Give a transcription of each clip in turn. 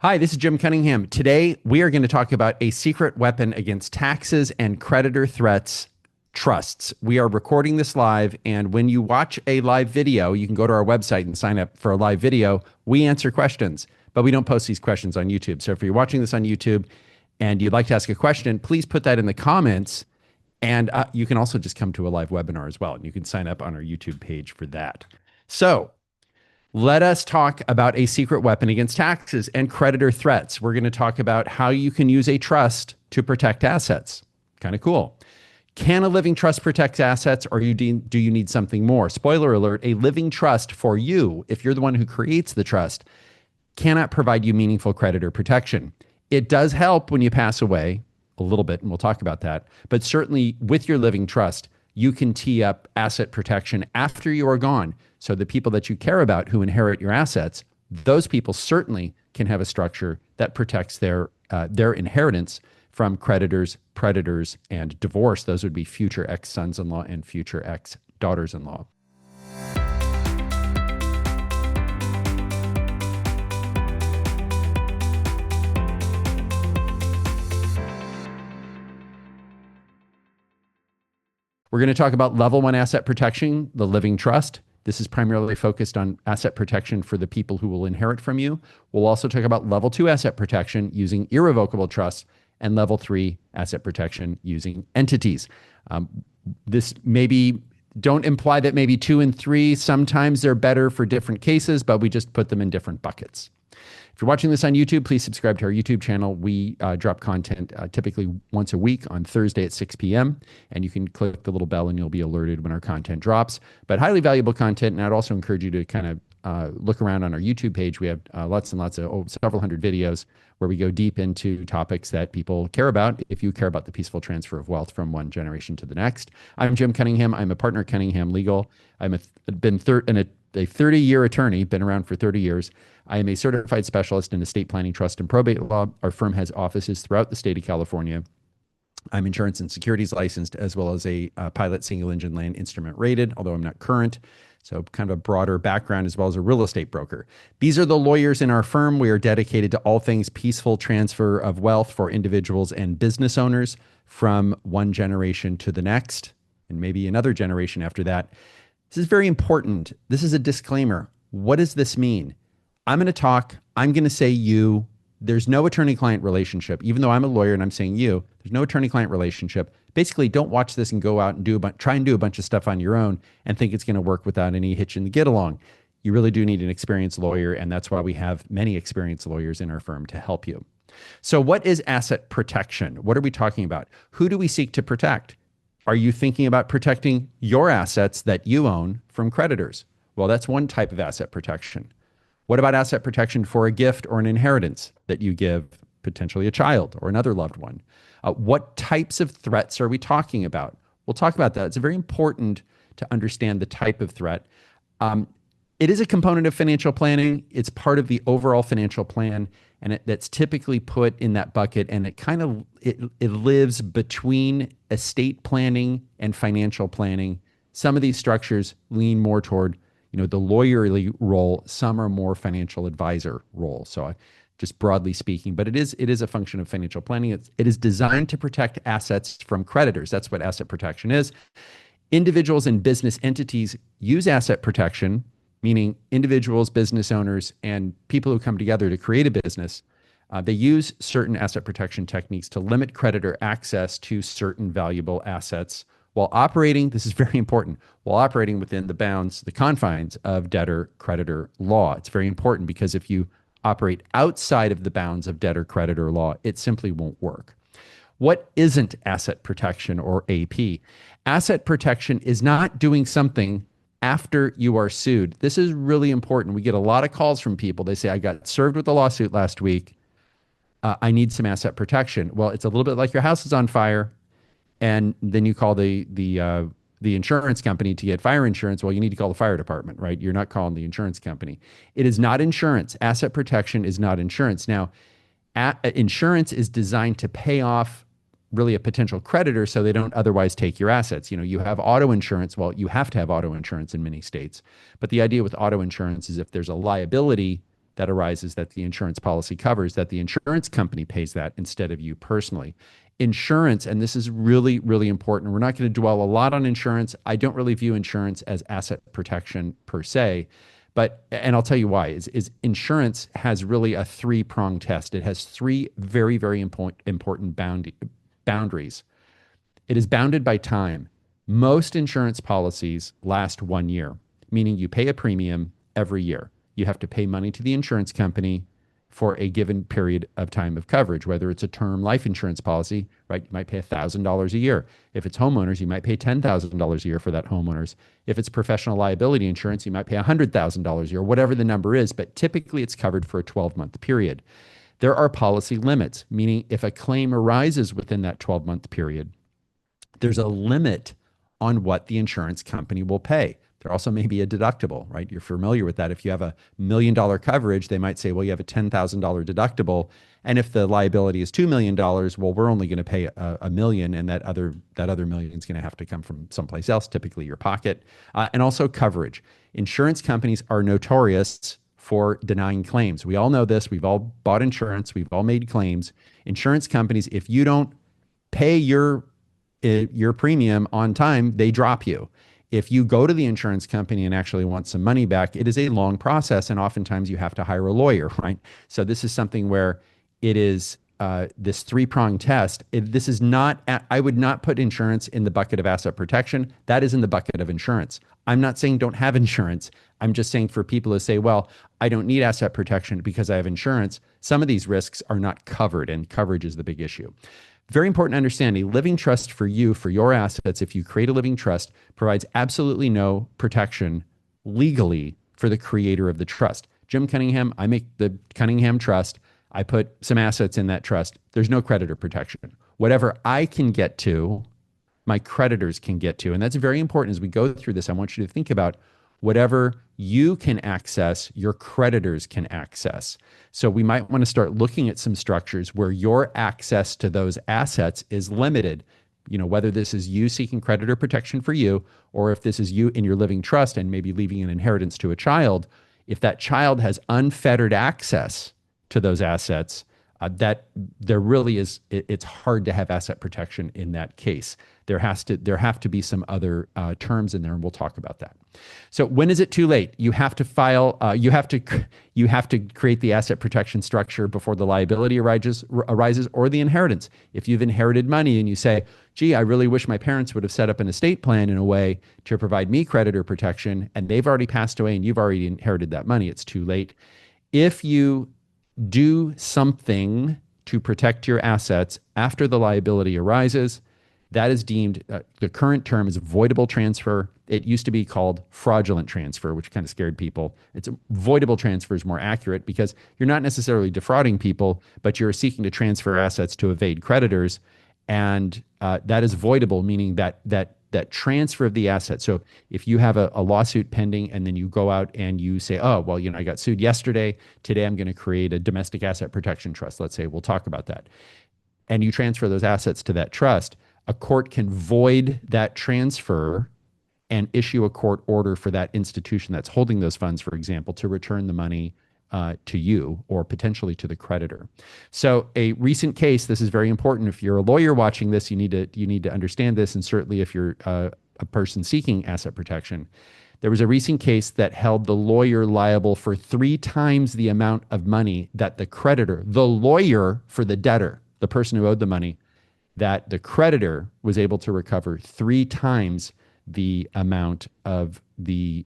Hi, this is Jim Cunningham. Today, we are going to talk about a secret weapon against taxes and creditor threats, trusts. We are recording this live, and when you watch a live video, you can go to our website and sign up for a live video. We answer questions, but we don't post these questions on YouTube. So if you're watching this on YouTube and you'd like to ask a question, please put that in the comments. And you can also just come to a live webinar as well, and you can sign up on our YouTube page for that. So let us talk about a secret weapon against taxes and creditor threats. We're going to talk about how you can use a trust to protect assets. Kind of cool. Can a living trust protect assets, or do you need something more? Spoiler alert, a living trust for you, if you're the one who creates the trust, cannot provide you meaningful creditor protection. It does help when you pass away a little bit, and we'll talk about that. But certainly with your living trust, you can tee up asset protection after you are gone. So the people that you care about who inherit your assets, those people certainly can have a structure that protects their inheritance from creditors, predators, and divorce. Those would be future ex-sons-in-law and future ex-daughters-in-law. We're going to talk about level 1 asset protection, the living trust. This is primarily focused on asset protection for the people who will inherit from you. We'll also talk about level 2 asset protection using irrevocable trusts and level 3 asset protection using entities. This maybe don't imply that maybe 2 and 3, sometimes they're better for different cases, but we just put them in different buckets. If you're watching this on YouTube, please subscribe to our YouTube channel. We drop content typically once a week on Thursday at 6 p.m. And you can click the little bell and you'll be alerted when our content drops. But highly valuable content. And I'd also encourage you to kind of look around on our YouTube page. We have lots and lots of several hundred videos where we go deep into topics that people care about if you care about the peaceful transfer of wealth from one generation to the next. I'm Jim Cunningham. I'm a partner at Cunningham Legal. I'm a 30-year attorney, been around for 30 years. I am a certified specialist in estate planning, trust, and probate law. Our firm has offices throughout the state of California. I'm insurance and securities licensed, as well as a pilot single engine land instrument rated, although I'm not current. So kind of a broader background, as well as a real estate broker. These are the lawyers in our firm. We are dedicated to all things peaceful transfer of wealth for individuals and business owners from one generation to the next, and maybe another generation after that. This is very important. This is a disclaimer. What does this mean? I'm going to talk. I'm going to say you. There's no attorney-client relationship. Even though I'm a lawyer and I'm saying you, there's no attorney-client relationship. Basically, don't watch this and go out and try and do a bunch of stuff on your own and think it's going to work without any hitch in the get-along. You really do need an experienced lawyer, and that's why we have many experienced lawyers in our firm to help you. So what is asset protection? What are we talking about? Who do we seek to protect? Are you thinking about protecting your assets that you own from creditors? Well, that's one type of asset protection. What about asset protection for a gift or an inheritance that you give potentially a child or another loved one? What types of threats are we talking about? We'll talk about that. It's very important to understand the type of threat. It is a component of financial planning. It's part of the overall financial plan, and that's typically put in that bucket, and it lives between estate planning and financial planning. Some of these structures lean more toward the lawyerly role. Some are more financial advisor role. So just broadly speaking, but it is a function of financial planning. It is designed to protect assets from creditors. That's what asset protection is. Individuals and business entities use asset protection, meaning individuals, business owners, and people who come together to create a business. They use certain asset protection techniques to limit creditor access to certain valuable assets while operating, this is very important, while operating within the confines of debtor-creditor law. It's very important because if you operate outside of the bounds of debtor-creditor law, it simply won't work. What isn't asset protection, or AP? Asset protection is not doing something after you are sued. This is really important. We get a lot of calls from people. They say, I got served with a lawsuit last week. I need some asset protection. Well, it's a little bit like your house is on fire, and then you call the insurance company to get fire insurance. Well, you need to call the fire department, right? You're not calling the insurance company. It is not insurance. Asset protection is not insurance. Now, insurance is designed to pay off really a potential creditor so they don't otherwise take your assets. You have auto insurance. Well, you have to have auto insurance in many states. But the idea with auto insurance is if there's a liability that arises that the insurance policy covers, that the insurance company pays that instead of you personally. Insurance, and this is really, really important. We're not going to dwell a lot on insurance. I don't really view insurance as asset protection per se, and I'll tell you why, is insurance has really a three-pronged test. It has three very, very important boundaries. It is bounded by time. Most insurance policies last 1 year, meaning you pay a premium every year. You have to pay money to the insurance company for a given period of time of coverage, whether it's a term life insurance policy, right? You might pay $1,000 a year. If it's homeowners, you might pay $10,000 a year for that homeowners. If it's professional liability insurance, you might pay $100,000 a year, whatever the number is, but typically it's covered for a 12-month period. There are policy limits, meaning if a claim arises within that 12-month period, there's a limit on what the insurance company will pay. There also may be a deductible, right? You're familiar with that. If you have $1 million coverage, they might say, well, you have a $10,000 deductible. And if the liability is $2 million, well, we're only going to pay a million, and that other million is going to have to come from someplace else, typically your pocket. And also coverage. Insurance companies are notorious for denying claims. We all know this. We've all bought insurance. We've all made claims. Insurance companies, if you don't pay your premium on time, they drop you. If you go to the insurance company and actually want some money back, it is a long process, and oftentimes you have to hire a lawyer, right? So this is something where it is this three-pronged test. This is not, I would not put insurance in the bucket of asset protection. That is in the bucket of insurance. I'm not saying don't have insurance. I'm just saying for people who say, well, I don't need asset protection because I have insurance, some of these risks are not covered, and coverage is the big issue. Very important to understand, a living trust for you, for your assets, if you create a living trust, provides absolutely no protection legally for the creator of the trust. Jim Cunningham, I make the Cunningham Trust. I put some assets in that trust. There's no creditor protection. Whatever I can get to, my creditors can get to. And that's very important. As we go through this, I want you to think about whatever you can access, your creditors can access. So we might want to start looking at some structures where your access to those assets is limited. You know, whether this is you seeking creditor protection for you, or if this is you in your living trust and maybe leaving an inheritance to a child, if that child has unfettered access to those assets, that there really is, it's hard to have asset protection in that case. There have to be some other terms in there, and we'll talk about that. So when is it too late? You have to file. You have to create the asset protection structure before the liability arises, or the inheritance. If you've inherited money and you say, "Gee, I really wish my parents would have set up an estate plan in a way to provide me creditor protection," and they've already passed away and you've already inherited that money, it's too late. If you do something to protect your assets after the liability arises, that is deemed, the current term is voidable transfer. It used to be called fraudulent transfer, which kind of scared people. Voidable transfer is more accurate because you're not necessarily defrauding people, but you're seeking to transfer assets to evade creditors. And that is voidable, meaning that transfer of the asset. So if you have a lawsuit pending and then you go out and you say, oh, well, I got sued yesterday. Today I'm going to create a domestic asset protection trust. Let's say, we'll talk about that. And you transfer those assets to that trust, a court can void that transfer and issue a court order for that institution that's holding those funds, for example, to return the money to you or potentially to the creditor. So a recent case, this is very important. If you're a lawyer watching this, you need to understand this, and certainly if you're a person seeking asset protection. There was a recent case that held the lawyer liable for 3 times the amount of money that the creditor, the lawyer for the debtor, the person who owed the money, that the creditor was able to recover 3 times the amount of the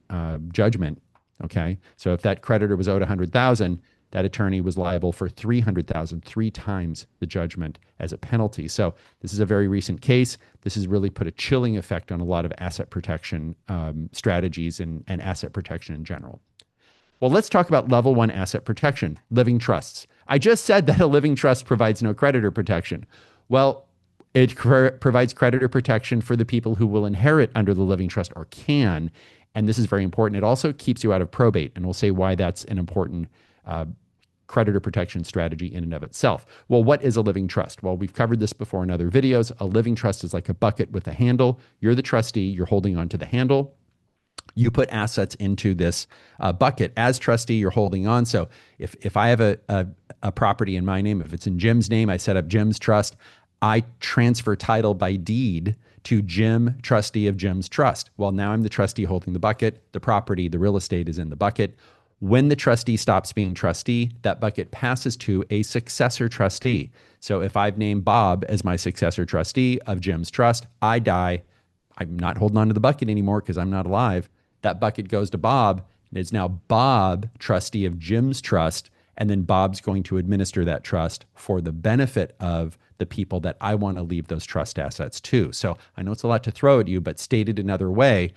judgment. Okay, so if that creditor was owed $100,000, that attorney was liable for $300,000, 3 times the judgment as a penalty. So this is a very recent case. This has really put a chilling effect on a lot of asset protection strategies and asset protection in general. Well, let's talk about level 1 asset protection, living trusts. I just said that a living trust provides no creditor protection. Well, it provides creditor protection for the people who will inherit under the living trust or can. And this is very important. It also keeps you out of probate. And we'll say why that's an important creditor protection strategy in and of itself. Well, what is a living trust? Well, we've covered this before in other videos. A living trust is like a bucket with a handle. You're the trustee. You're holding onto the handle. you put assets into this bucket. As trustee, you're holding on. So if I have a property in my name, if it's in Jim's name, I set up Jim's trust. I transfer title by deed to Jim, trustee of Jim's trust. Well, now I'm the trustee holding the bucket. The property, the real estate is in the bucket. When the trustee stops being trustee, that bucket passes to a successor trustee. So if I've named Bob as my successor trustee of Jim's trust, I die, I'm not holding on to the bucket anymore because I'm not alive. That bucket goes to Bob, and it's now Bob, trustee of Jim's trust, and then Bob's going to administer that trust for the benefit of the people that I want to leave those trust assets to. So I know it's a lot to throw at you, but stated another way,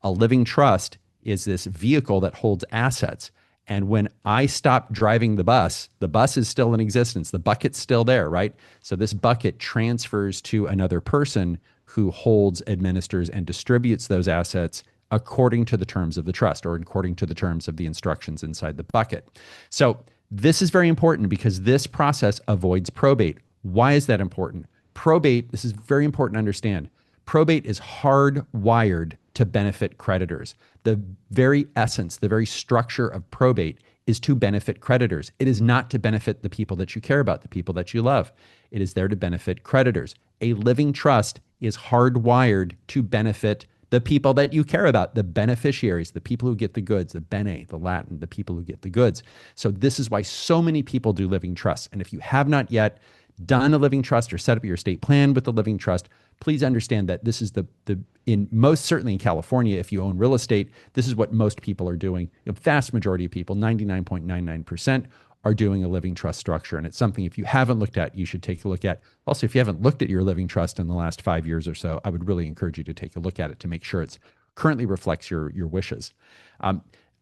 a living trust is this vehicle that holds assets. And when I stop driving the bus is still in existence. The bucket's still there, right? So this bucket transfers to another person who holds, administers, and distributes those assets according to the terms of the trust or according to the terms of the instructions inside the bucket. So this is very important because this process avoids probate. Why is that important? Probate, this is very important to understand. Probate is hardwired to benefit creditors. The very essence, the very structure of probate is to benefit creditors. It is not to benefit the people that you care about, the people that you love. It is there to benefit creditors. A living trust is hardwired to benefit the people that you care about, the beneficiaries, the people who get the goods, the bene, the Latin, the people who get the goods. So this is why so many people do living trusts. And if you have not yet done a living trust or set up your estate plan with a living trust, please understand that this is in most, certainly in California, if you own real estate, this is what most people are doing. The vast majority of people, 99.99%, are doing a living trust structure. And it's something, if you haven't looked at, you should take a look at. Also, if you haven't looked at your living trust in the last 5 years or so, I would really encourage you to take a look at it to make sure it's currently reflects your wishes.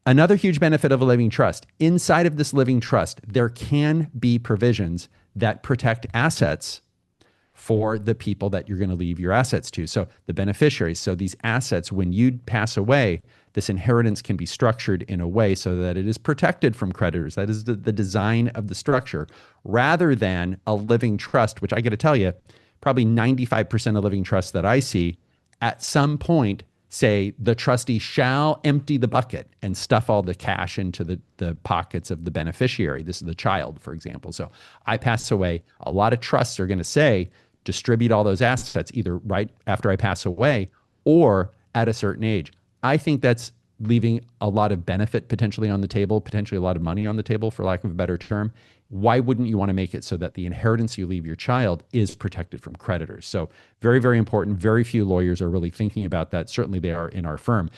Another huge benefit of a living trust, inside of this living trust, there can be provisions that protect assets for the people that you're going to leave your assets to. So the beneficiaries, so these assets, when you pass away, this inheritance can be structured in a way so that it is protected from creditors. That is the design of the structure, rather than a living trust, which I got to tell you, probably 95% of living trusts that I see at some point say the trustee shall empty the bucket and stuff all the cash into the pockets of the beneficiary. This is the child, for example. So I pass away. A lot of trusts are going to say, distribute all those assets either right after I pass away or at a certain age. I think that's leaving a lot of benefit potentially on the table, potentially a lot of money on the table, for lack of a better term. Why wouldn't you want to make it so that the inheritance you leave your child is protected from creditors? So very, very important. Very few lawyers are really thinking about that. Certainly they are in our firm.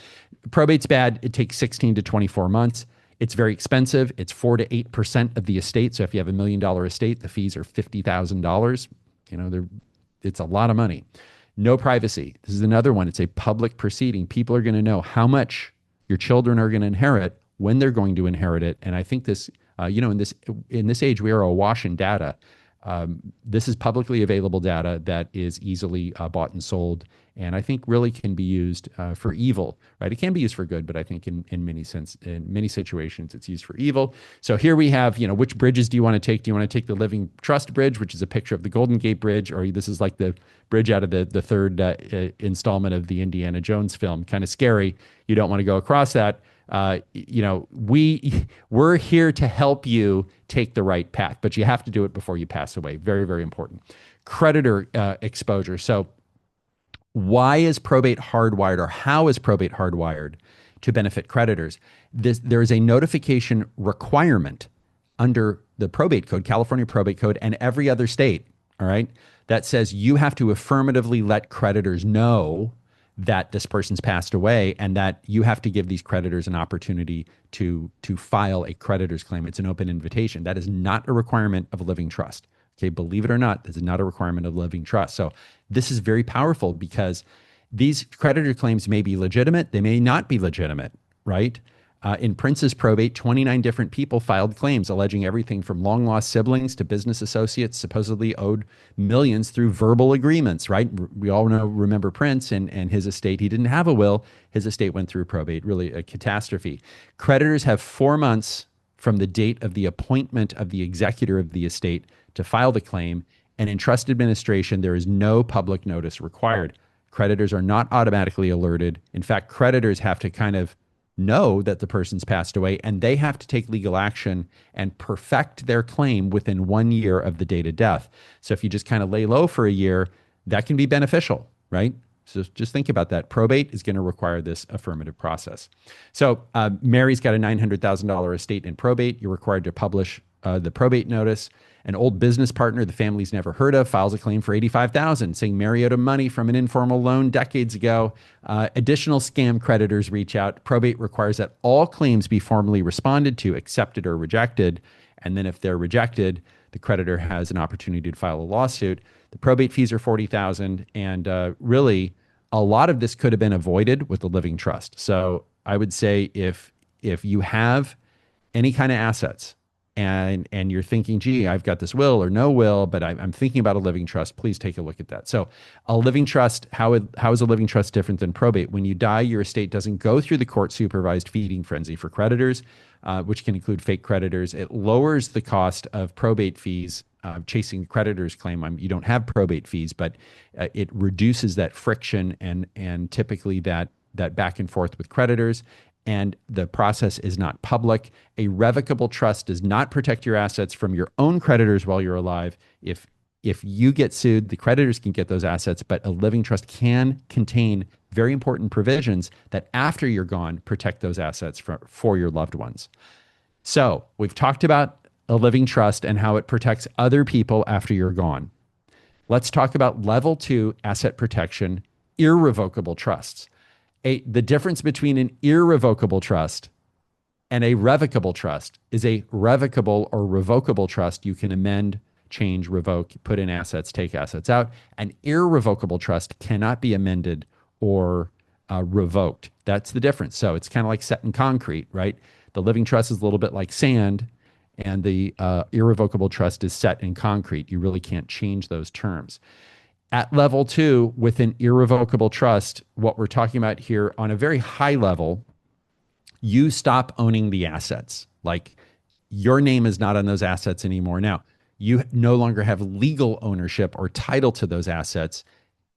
Probate's bad. It takes 16 to 24 months. It's very expensive. It's 4 to 8% of the estate. So if you have $1 million estate, the fees are $50,000. It's a lot of money. No privacy. This is another one. It's a public proceeding. People are going to know how much your children are going to inherit, when they're going to inherit it. And I think this, in this age, we are awash in data. This is publicly available data that is easily bought and sold, and I think really can be used for evil. Right? It can be used for good, but I think in many situations, it's used for evil. So here we have, which bridges do you want to take? Do you want to take the Living Trust Bridge, which is a picture of the Golden Gate Bridge, or this is like the bridge out of the third installment of the Indiana Jones film? Kind of scary. You don't want to go across that. We're here to help you take the right path, but you have to do it before you pass away. Very, very important. Creditor exposure. So why is probate hardwired, or how is probate hardwired to benefit creditors? There is a notification requirement under the probate code, California probate code, and every other state, all right, that says you have to affirmatively let creditors know that this person's passed away, and that you have to give these creditors an opportunity to file a creditor's claim. It's an open invitation. That is not a requirement of a living trust. Okay, believe it or not, this is not a requirement of a living trust. So this is very powerful because these creditor claims may be legitimate, they may not be legitimate, right? In Prince's probate, 29 different people filed claims alleging everything from long-lost siblings to business associates supposedly owed millions through verbal agreements, right? We all remember Prince and his estate. He didn't have a will. His estate went through probate, really a catastrophe. Creditors have 4 months from the date of the appointment of the executor of the estate to file the claim, and in trust administration, there is no public notice required. Creditors are not automatically alerted. In fact, creditors have to kind of know that the person's passed away, and they have to take legal action and perfect their claim within 1 year of the date of death. So if you just kind of lay low for a year, that can be beneficial, right? So just think about that. Probate is going to require this affirmative process. So Mary's got a $900,000 estate in probate. You're required to publish the probate notice. An old business partner the family's never heard of files a claim for $85,000, saying Mary owed him money from an informal loan decades ago. Additional scam creditors reach out. Probate requires that all claims be formally responded to, accepted or rejected. And then if they're rejected, the creditor has an opportunity to file a lawsuit. The probate fees are $40,000, and really, a lot of this could have been avoided with the living trust. So I would say if you have any kind of assets and you're thinking, gee, I've got this will or no will, but I'm thinking about a living trust, please take a look at that. So a living trust, how is a living trust different than probate? When you die, your estate doesn't go through the court-supervised feeding frenzy for creditors, which can include fake creditors. It lowers the cost of probate fees, chasing creditors' claim. You don't have probate fees, but it reduces that friction and typically that back and forth with creditors. And the process is not public. A revocable trust does not protect your assets from your own creditors while you're alive. If you get sued, the creditors can get those assets, but a living trust can contain very important provisions that after you're gone, protect those assets for your loved ones. So we've talked about a living trust and how it protects other people after you're gone. Let's talk about level 2 asset protection, irrevocable trusts. The difference between an irrevocable trust and a revocable trust is a revocable or revocable trust. You can amend, change, revoke, put in assets, take assets out. An irrevocable trust cannot be amended or revoked. That's the difference. So it's kind of like set in concrete, right? The living trust is a little bit like sand, and the irrevocable trust is set in concrete. You really can't change those terms. At level 2, with an irrevocable trust, what we're talking about here on a very high level, you stop owning the assets. Like your name is not on those assets anymore. Now, you no longer have legal ownership or title to those assets.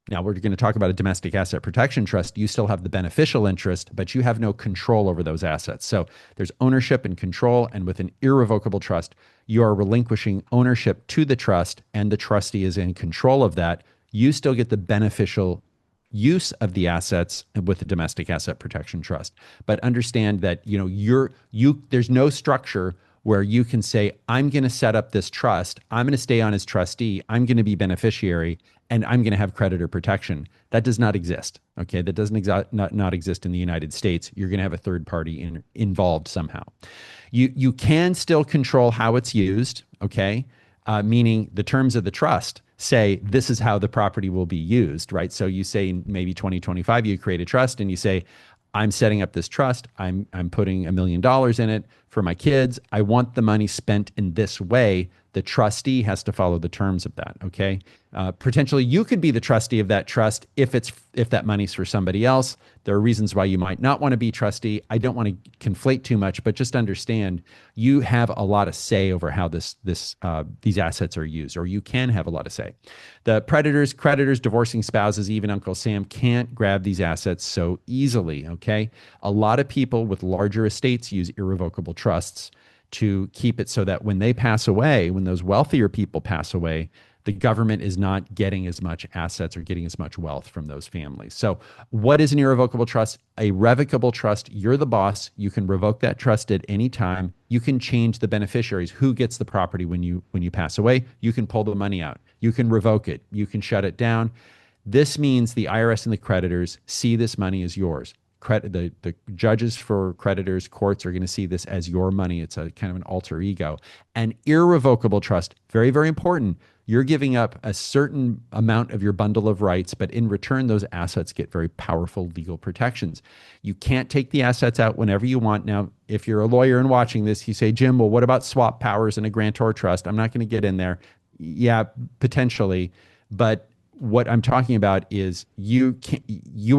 Now, we're going to talk about a domestic asset protection trust. You still have the beneficial interest, but you have no control over those assets. So there's ownership and control. And with an irrevocable trust, you are relinquishing ownership to the trust, and the trustee is in control of that. You still get the beneficial use of the assets with the domestic asset protection trust. But understand that there's no structure where you can say, I'm going to set up this trust, I'm going to stay on as trustee, I'm going to be beneficiary, and I'm going to have creditor protection. That does not exist. Okay, that doesn't not exist in the United States. You're going to have a third party involved somehow. You can still control how it's used. Okay, meaning the terms of the trust say this is how the property will be used, right? So you say in maybe 2025, you create a trust and you say, I'm setting up this trust. I'm putting $1 million in it for my kids. I want the money spent in this way. The trustee has to follow the terms of that. Okay. Potentially, you could be the trustee of that trust if that money's for somebody else. There are reasons why you might not want to be trustee. I don't want to conflate too much, but just understand you have a lot of say over how these assets are used, or you can have a lot of say. The creditors, divorcing spouses, even Uncle Sam can't grab these assets so easily. Okay. A lot of people with larger estates use irrevocable trusts to keep it so that when they pass away, when those wealthier people pass away, the government is not getting as much assets or getting as much wealth from those families. So what is an irrevocable trust? A revocable trust, you're the boss. You can revoke that trust at any time. You can change the beneficiaries, who gets the property when you pass away. You can pull the money out. You can revoke it. You can shut it down. This means the IRS and the creditors see this money as yours. The judges for creditors, courts are going to see this as your money. It's a kind of an alter ego. An irrevocable trust, very, very important. You're giving up a certain amount of your bundle of rights, but in return, those assets get very powerful legal protections. You can't take the assets out whenever you want. Now, if you're a lawyer and watching this, you say, Jim, well, what about swap powers and a grantor trust? I'm not going to get in there. Yeah, potentially. But what I'm talking about is you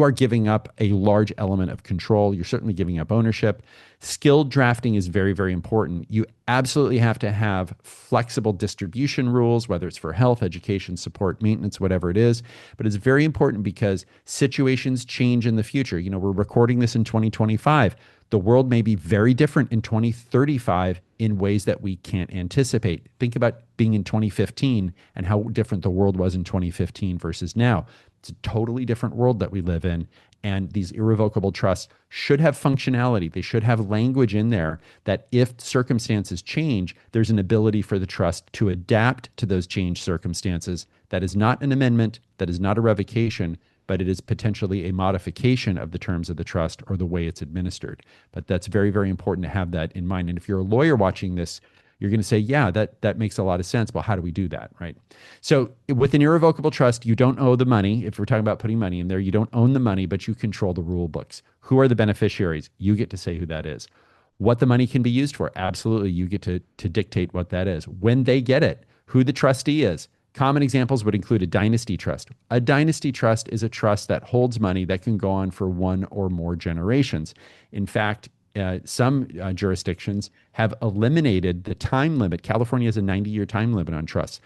are giving up a large element of control. You're certainly giving up ownership. Skilled drafting is very, very important. You absolutely have to have flexible distribution rules, whether it's for health, education, support, maintenance, whatever it is. But it's very important because situations change in the future. You know, we're recording this in 2025. The world may be very different in 2035 in ways that we can't anticipate. Think about being in 2015 and how different the world was in 2015 versus now. It's a totally different world that we live in. And these irrevocable trusts should have functionality. They should have language in there that if circumstances change, there's an ability for the trust to adapt to those changed circumstances. That is not an amendment, that is not a revocation, but it is potentially a modification of the terms of the trust or the way it's administered. But that's very, very important to have that in mind. And if you're a lawyer watching this, you're going to say, yeah, that makes a lot of sense. Well, how do we do that, right? So with an irrevocable trust, you don't owe the money. If we're talking about putting money in there, you don't own the money, but you control the rule books. Who are the beneficiaries? You get to say who that is. What the money can be used for? Absolutely, you get to dictate what that is. When they get it, who the trustee is. Common examples would include a dynasty trust. A dynasty trust is a trust that holds money that can go on for one or more generations. In fact, some jurisdictions have eliminated the time limit. California has a 90-year time limit on trusts,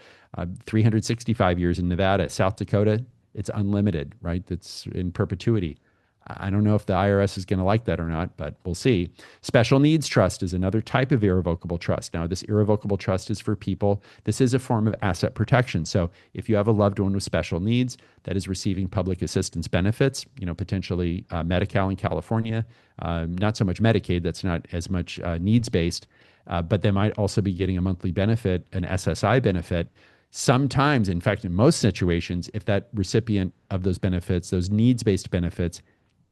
365 years in Nevada. South Dakota, it's unlimited, right? It's in perpetuity. I don't know if the IRS is going to like that or not, but we'll see. Special needs trust is another type of irrevocable trust. Now, this irrevocable trust is for people. This is a form of asset protection. So if you have a loved one with special needs that is receiving public assistance benefits, you know, potentially Medi-Cal in California, not so much Medicaid, that's not as much needs-based, but they might also be getting a monthly benefit, an SSI benefit. Sometimes, in fact, in most situations, if that recipient of those benefits, those needs-based benefits,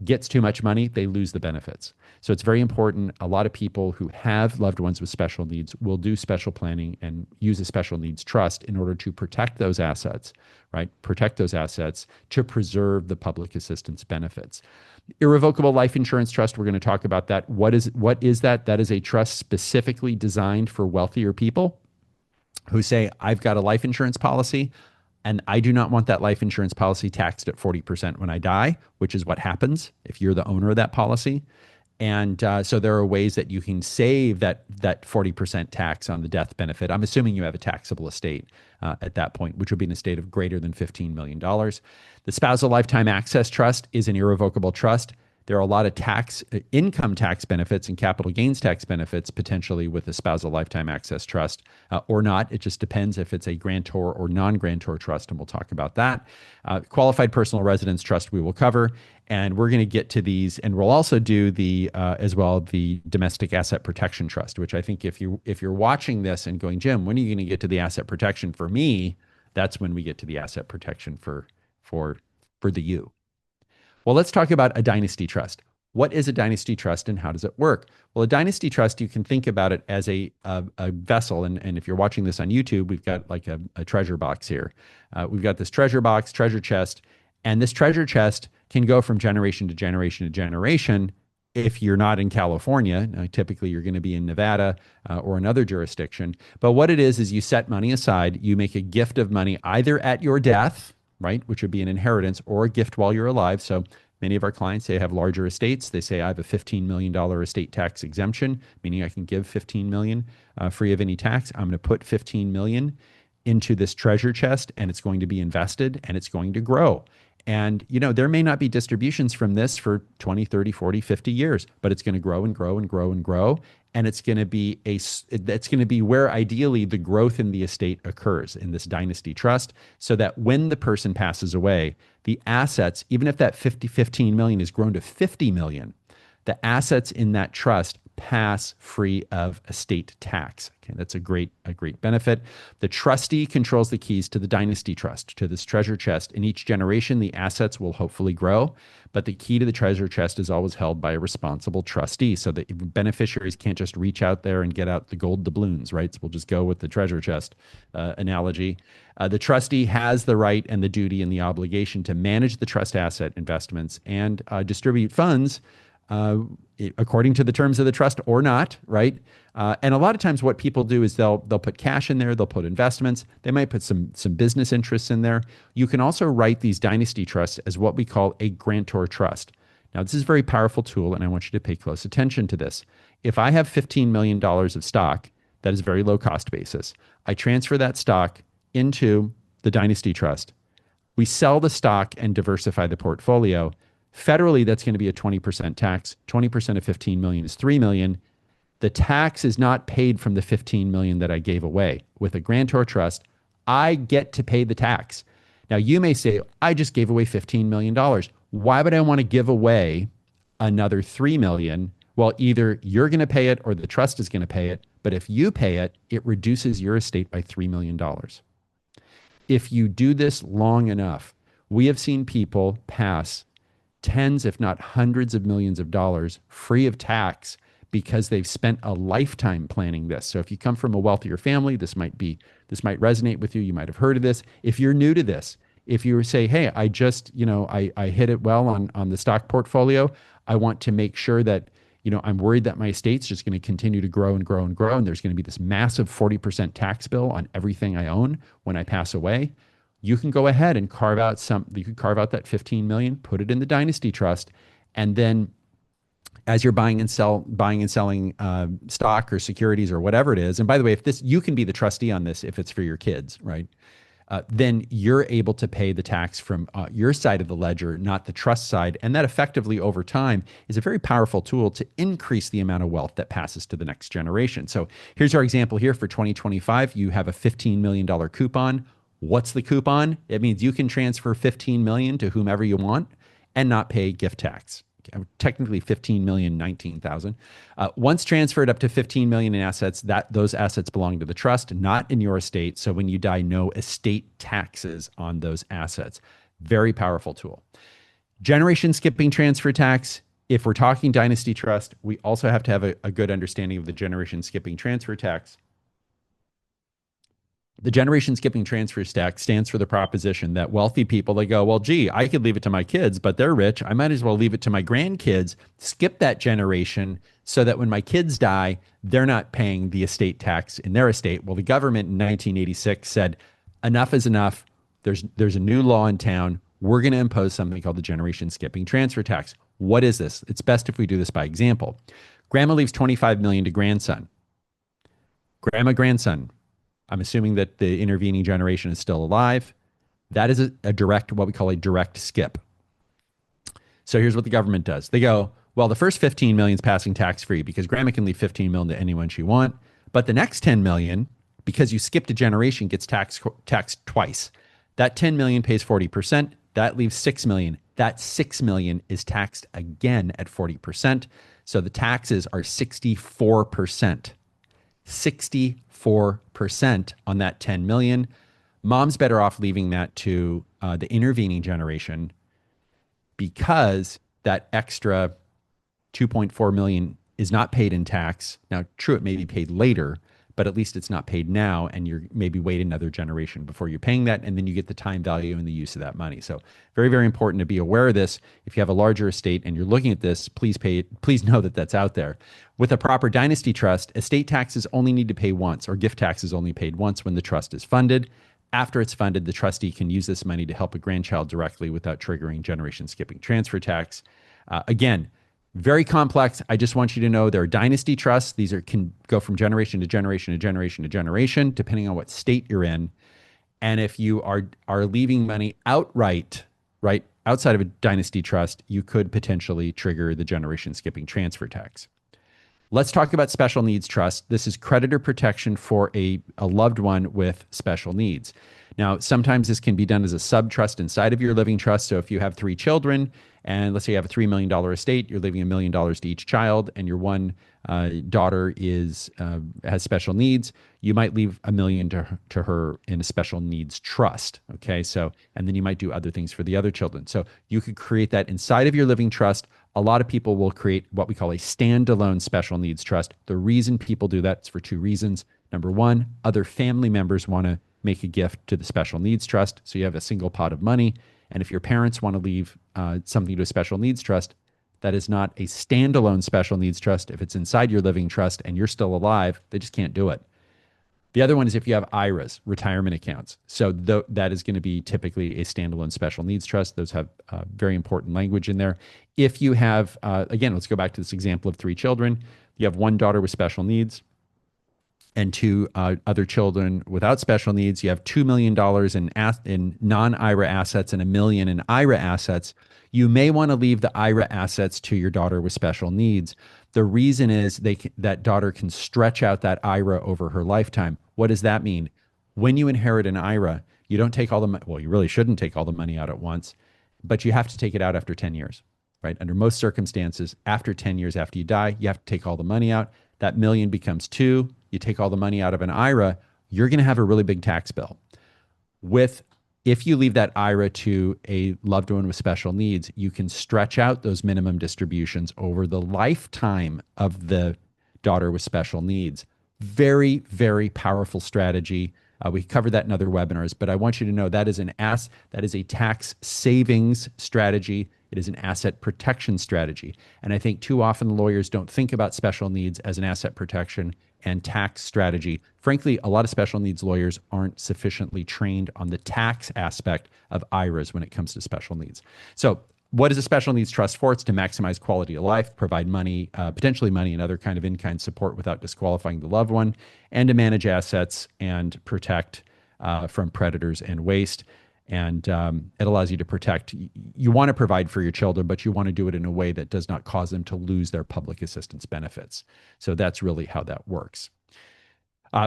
gets too much money, they lose the benefits. So it's very important. A lot of people who have loved ones with special needs will do special planning and use a special needs trust in order to protect those assets, right? Protect those assets to preserve the public assistance benefits. Irrevocable life insurance trust, we're going to talk about that. What is that? That is a trust specifically designed for wealthier people who say, I've got a life insurance policy, and I do not want that life insurance policy taxed at 40% when I die, which is what happens if you're the owner of that policy. And so there are ways that you can save that 40% tax on the death benefit. I'm assuming you have a taxable estate at that point, which would be an estate of greater than $15 million. The Spousal Lifetime Access Trust is an irrevocable trust. There are a lot of income tax benefits and capital gains tax benefits potentially with a Spousal Lifetime Access Trust or not. It just depends if it's a grantor or non-grantor trust, and we'll talk about that. Qualified Personal Residence Trust we will cover, and we're going to get to these, and we'll also do the as well the Domestic Asset Protection Trust, which I think if you're watching this and going, Jim, when are you going to get to the asset protection for me? That's when we get to the asset protection for the you. Well, let's talk about a dynasty trust. What is a dynasty trust and how does it work? Well, a dynasty trust, you can think about it as a vessel. And if you're watching this on YouTube, we've got like a treasure box here. We've got this treasure box, treasure chest, and this treasure chest can go from generation to generation to generation. If you're not in California, typically you're going to be in Nevada or another jurisdiction. But what it is you set money aside, you make a gift of money either at your death, right, which would be an inheritance, or a gift while you're alive. So many of our clients, they have larger estates. They say, I have a $15 million estate tax exemption, meaning I can give $15 million free of any tax. I'm going to put $15 million into this treasure chest, and it's going to be invested, and it's going to grow. And, you know, there may not be distributions from this for 20, 30, 40, 50 years, but it's going to grow and grow and grow and grow. And it's going to be that's going to be where ideally the growth in the estate occurs in this dynasty trust, so that when the person passes away, the assets, even if that 15 million is grown to 50 million, the assets in that trust pass free of estate tax. Okay, that's a great benefit. The trustee controls the keys to the dynasty trust, to this treasure chest. In each generation, the assets will hopefully grow, but the key to the treasure chest is always held by a responsible trustee, so that beneficiaries can't just reach out there and get out the gold doubloons, right? So we'll just go with the treasure chest analogy. The trustee has the right and the duty and the obligation to manage the trust asset investments and distribute funds according to the terms of the trust or not, right? And a lot of times what people do is they'll put cash in there, they'll put investments, they might put some business interests in there. You can also write these dynasty trusts as what we call a grantor trust. Now, this is a very powerful tool, and I want you to pay close attention to this. If I have $15 million of stock, that is very low cost basis. I transfer that stock into the dynasty trust. We sell the stock and diversify the portfolio. Federally, that's going to be a 20% tax. 20% of 15 million is 3 million. The tax is not paid from the 15 million that I gave away. With a grantor trust, I get to pay the tax. Now, you may say, I just gave away $15 million. Why would I want to give away another 3 million? Well, either you're going to pay it or the trust is going to pay it. But if you pay it, it reduces your estate by $3 million. If you do this long enough, we have seen people pass tens, if not hundreds of millions of dollars free of tax because they've spent a lifetime planning this. So if you come from a wealthier family, this might resonate with you. You might have heard of this. If you're new to this, if you say, hey, I just, I hit it well on the stock portfolio. I want to make sure that, I'm worried that my estate's just going to continue to grow and grow and grow. And there's going to be this massive 40% tax bill on everything I own when I pass away. You can go ahead and carve out that 15 million, put it in the dynasty trust. And then as you're buying and selling stock or securities or whatever it is. And by the way, you can be the trustee on this if it's for your kids, right? Then you're able to pay the tax from your side of the ledger, not the trust side. And that effectively over time is a very powerful tool to increase the amount of wealth that passes to the next generation. So here's our example here for 2025. You have a $15 million coupon. What's the coupon? It means you can transfer 15 million to whomever you want and not pay gift tax. Technically 15 million, 19,000. Once transferred up to 15 million in assets, those assets belong to the trust, not in your estate. So when you die, no estate taxes on those assets. Very powerful tool. Generation skipping transfer tax. If we're talking dynasty trust, we also have to have a good understanding of the generation skipping transfer tax. The generation skipping transfer tax stands for the proposition that wealthy people, they go, well, gee, I could leave it to my kids, but they're rich. I might as well leave it to my grandkids, skip that generation so that when my kids die, they're not paying the estate tax in their estate. Well, the government in 1986 said, enough is enough. There's a new law in town. We're going to impose something called the generation skipping transfer tax. What is this? It's best if we do this by example. Grandma leaves 25 million to grandson. Grandson. I'm assuming that the intervening generation is still alive. That is a direct, what we call a direct skip. So here's what the government does. They go, well, the first 15 million is passing tax-free because grandma can leave 15 million to anyone she wants. But the next 10 million, because you skipped a generation, gets taxed twice. That 10 million pays 40%. That leaves 6 million. That 6 million is taxed again at 40%. So the taxes are 64%. 64% on that 10 million. Mom's better off leaving that to the intervening generation because that extra 2.4 million is not paid in tax. Now, true, it may be paid later, but at least it's not paid now, and you're maybe wait another generation before you're paying that, and then you get the time value and the use of that money. So very, very important to be aware of this. If you have a larger estate and you're looking at this, please know that that's out there. With a proper dynasty trust, estate taxes only need to pay once, or gift tax is only paid once when the trust is funded. After it's funded, the trustee can use this money to help a grandchild directly without triggering generation skipping transfer tax. Again, very complex. I just want you to know there are dynasty trusts. These can go from generation to generation to generation to generation, depending on what state you're in. And if you are leaving money outright, right, outside of a dynasty trust, you could potentially trigger the generation skipping transfer tax. Let's talk about special needs trust. This is creditor protection for a loved one with special needs. Now, sometimes this can be done as a sub-trust inside of your living trust. So if you have 3 children, and let's say you have a $3 million estate, you're leaving $1 million to each child, and your one daughter has special needs, you might leave $1 million to her in a special needs trust. Okay, so, and then you might do other things for the other children. So you could create that inside of your living trust. A lot of people will create what we call a standalone special needs trust. The reason people do that is for 2 reasons. Number one, other family members want to make a gift to the special needs trust, so you have a single pot of money. And if your parents want to leave something to a special needs trust, That is not a standalone special needs trust. If it's inside your living trust and you're still alive, they just can't do it. The other one is if you have IRAs, retirement accounts. So that is going to be typically a standalone special needs trust. Those have very important language in there. If you have, again, let's go back to this example of 3 children. You have 1 daughter with special needs and 2 other children without special needs. You have $2 million in non-IRA assets and $1 million in IRA assets. You may want to leave the IRA assets to your daughter with special needs. The reason is that daughter can stretch out that IRA over her lifetime. What does that mean? When you inherit an IRA, you don't take all the money. Well, you really shouldn't take all the money out at once, but you have to take it out after 10 years, right? Under most circumstances, after 10 years after you die, you have to take all the money out. That $1 million becomes 2. You take all the money out of an IRA, you're going to have a really big tax bill. If you leave that IRA to a loved one with special needs, you can stretch out those minimum distributions over the lifetime of the daughter with special needs. Very, very powerful strategy. We covered that in other webinars, but I want you to know that is a tax savings strategy. It is an asset protection strategy. And I think too often lawyers don't think about special needs as an asset protection and tax strategy. Frankly, a lot of special needs lawyers aren't sufficiently trained on the tax aspect of IRAs when it comes to special needs. So what is a special needs trust for? It's to maximize quality of life, provide money, potentially money and other kind of in-kind support without disqualifying the loved one, and to manage assets and protect from predators and waste. And it allows you to protect. You want to provide for your children, but you want to do it in a way that does not cause them to lose their public assistance benefits. So that's really how that works.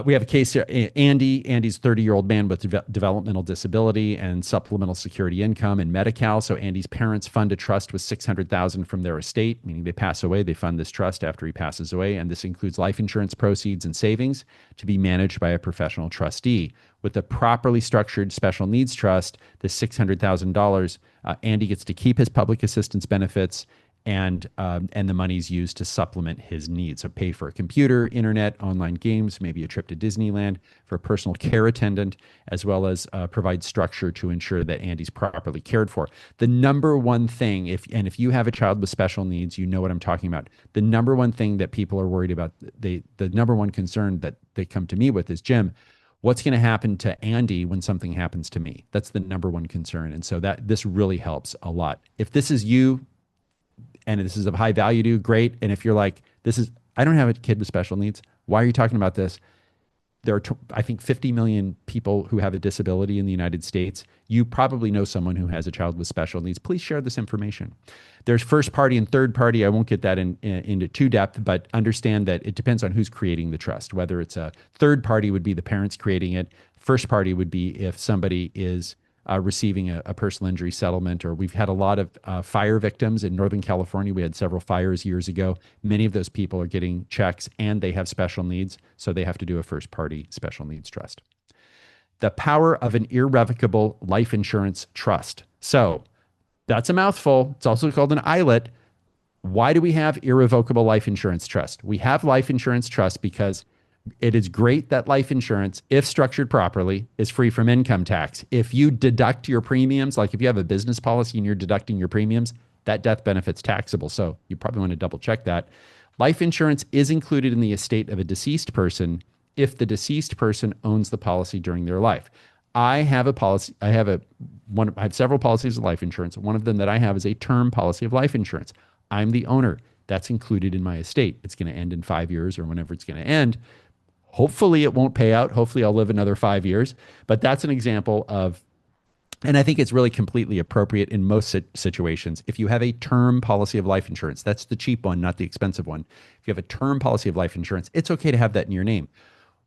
We have a case here, Andy. Andy's a 30-year-old man with developmental disability and supplemental security income and Medi-Cal. So Andy's parents fund a trust with $600,000 from their estate, meaning they pass away. They fund this trust after he passes away. And this includes life insurance proceeds and savings to be managed by a professional trustee. With a properly structured special needs trust, the $600,000, Andy gets to keep his public assistance benefits, and the money's used to supplement his needs. So pay for a computer, internet, online games, maybe a trip to Disneyland, for a personal care attendant, as well as provide structure to ensure that Andy's properly cared for. The number one thing, if you have a child with special needs, you know what I'm talking about. The number one thing that people are worried about, the number one concern that they come to me with is, Jim, what's going to happen to Andy when something happens to me? That's the number one concern. And so this really helps a lot. If this is you, and this is of high value to you, great. And if you're like, I don't have a kid with special needs, why are you talking about this? There are, I think, 50 million people who have a disability in the United States. You probably know someone who has a child with special needs. Please share this information. There's first party and third party. I won't get that into too depth, but understand that it depends on who's creating the trust. Whether it's a third party would be the parents creating it. First party would be if somebody is receiving a personal injury settlement, or we've had a lot of fire victims in Northern California. We had several fires years ago. Many of those people are getting checks and they have special needs, so they have to do a first party special needs trust. The power of an irrevocable life insurance trust. So that's a mouthful. It's also called an ILIT. Why do we have irrevocable life insurance trust? We have life insurance trust because it is great that life insurance, if structured properly, is free from income tax. If you deduct your premiums, like if you have a business policy and you're deducting your premiums, that death benefit's taxable. So you probably want to double check that. Life insurance is included in the estate of a deceased person if the deceased person owns the policy during their life. I have a policy. I have several policies of life insurance. One of them that I have is a term policy of life insurance. I'm the owner. That's included in my estate. It's going to end in 5 years or whenever it's going to end. Hopefully it won't pay out. Hopefully I'll live another 5 years. But that's an example of, and I think it's really completely appropriate in most situations. If you have a term policy of life insurance, that's the cheap one, not the expensive one. If you have a term policy of life insurance, it's okay to have that in your name.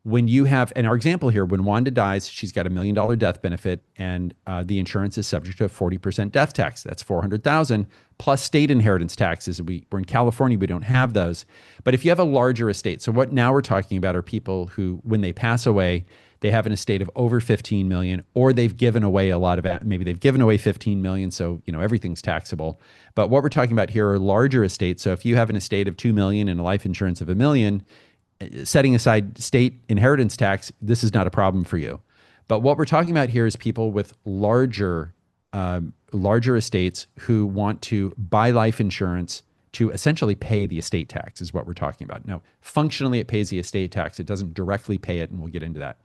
When you have, and our example here, when Wanda dies, she's got $1 million death benefit, and the insurance is subject to a 40% death tax. That's $400,000 plus state inheritance taxes. We're in California, we don't have those. But if you have a larger estate, so what now we're talking about are people who, when they pass away, they have an estate of over 15 million, or they've given away a lot of it. Maybe they've given away 15 million, so everything's taxable. But what we're talking about here are larger estates. So if you have an estate of 2 million and a life insurance of $1 million, setting aside state inheritance tax, this is not a problem for you. But what we're talking about here is people with larger estates who want to buy life insurance to essentially pay the estate tax is what we're talking about. Now, functionally, it pays the estate tax. It doesn't directly pay it, and we'll get into that.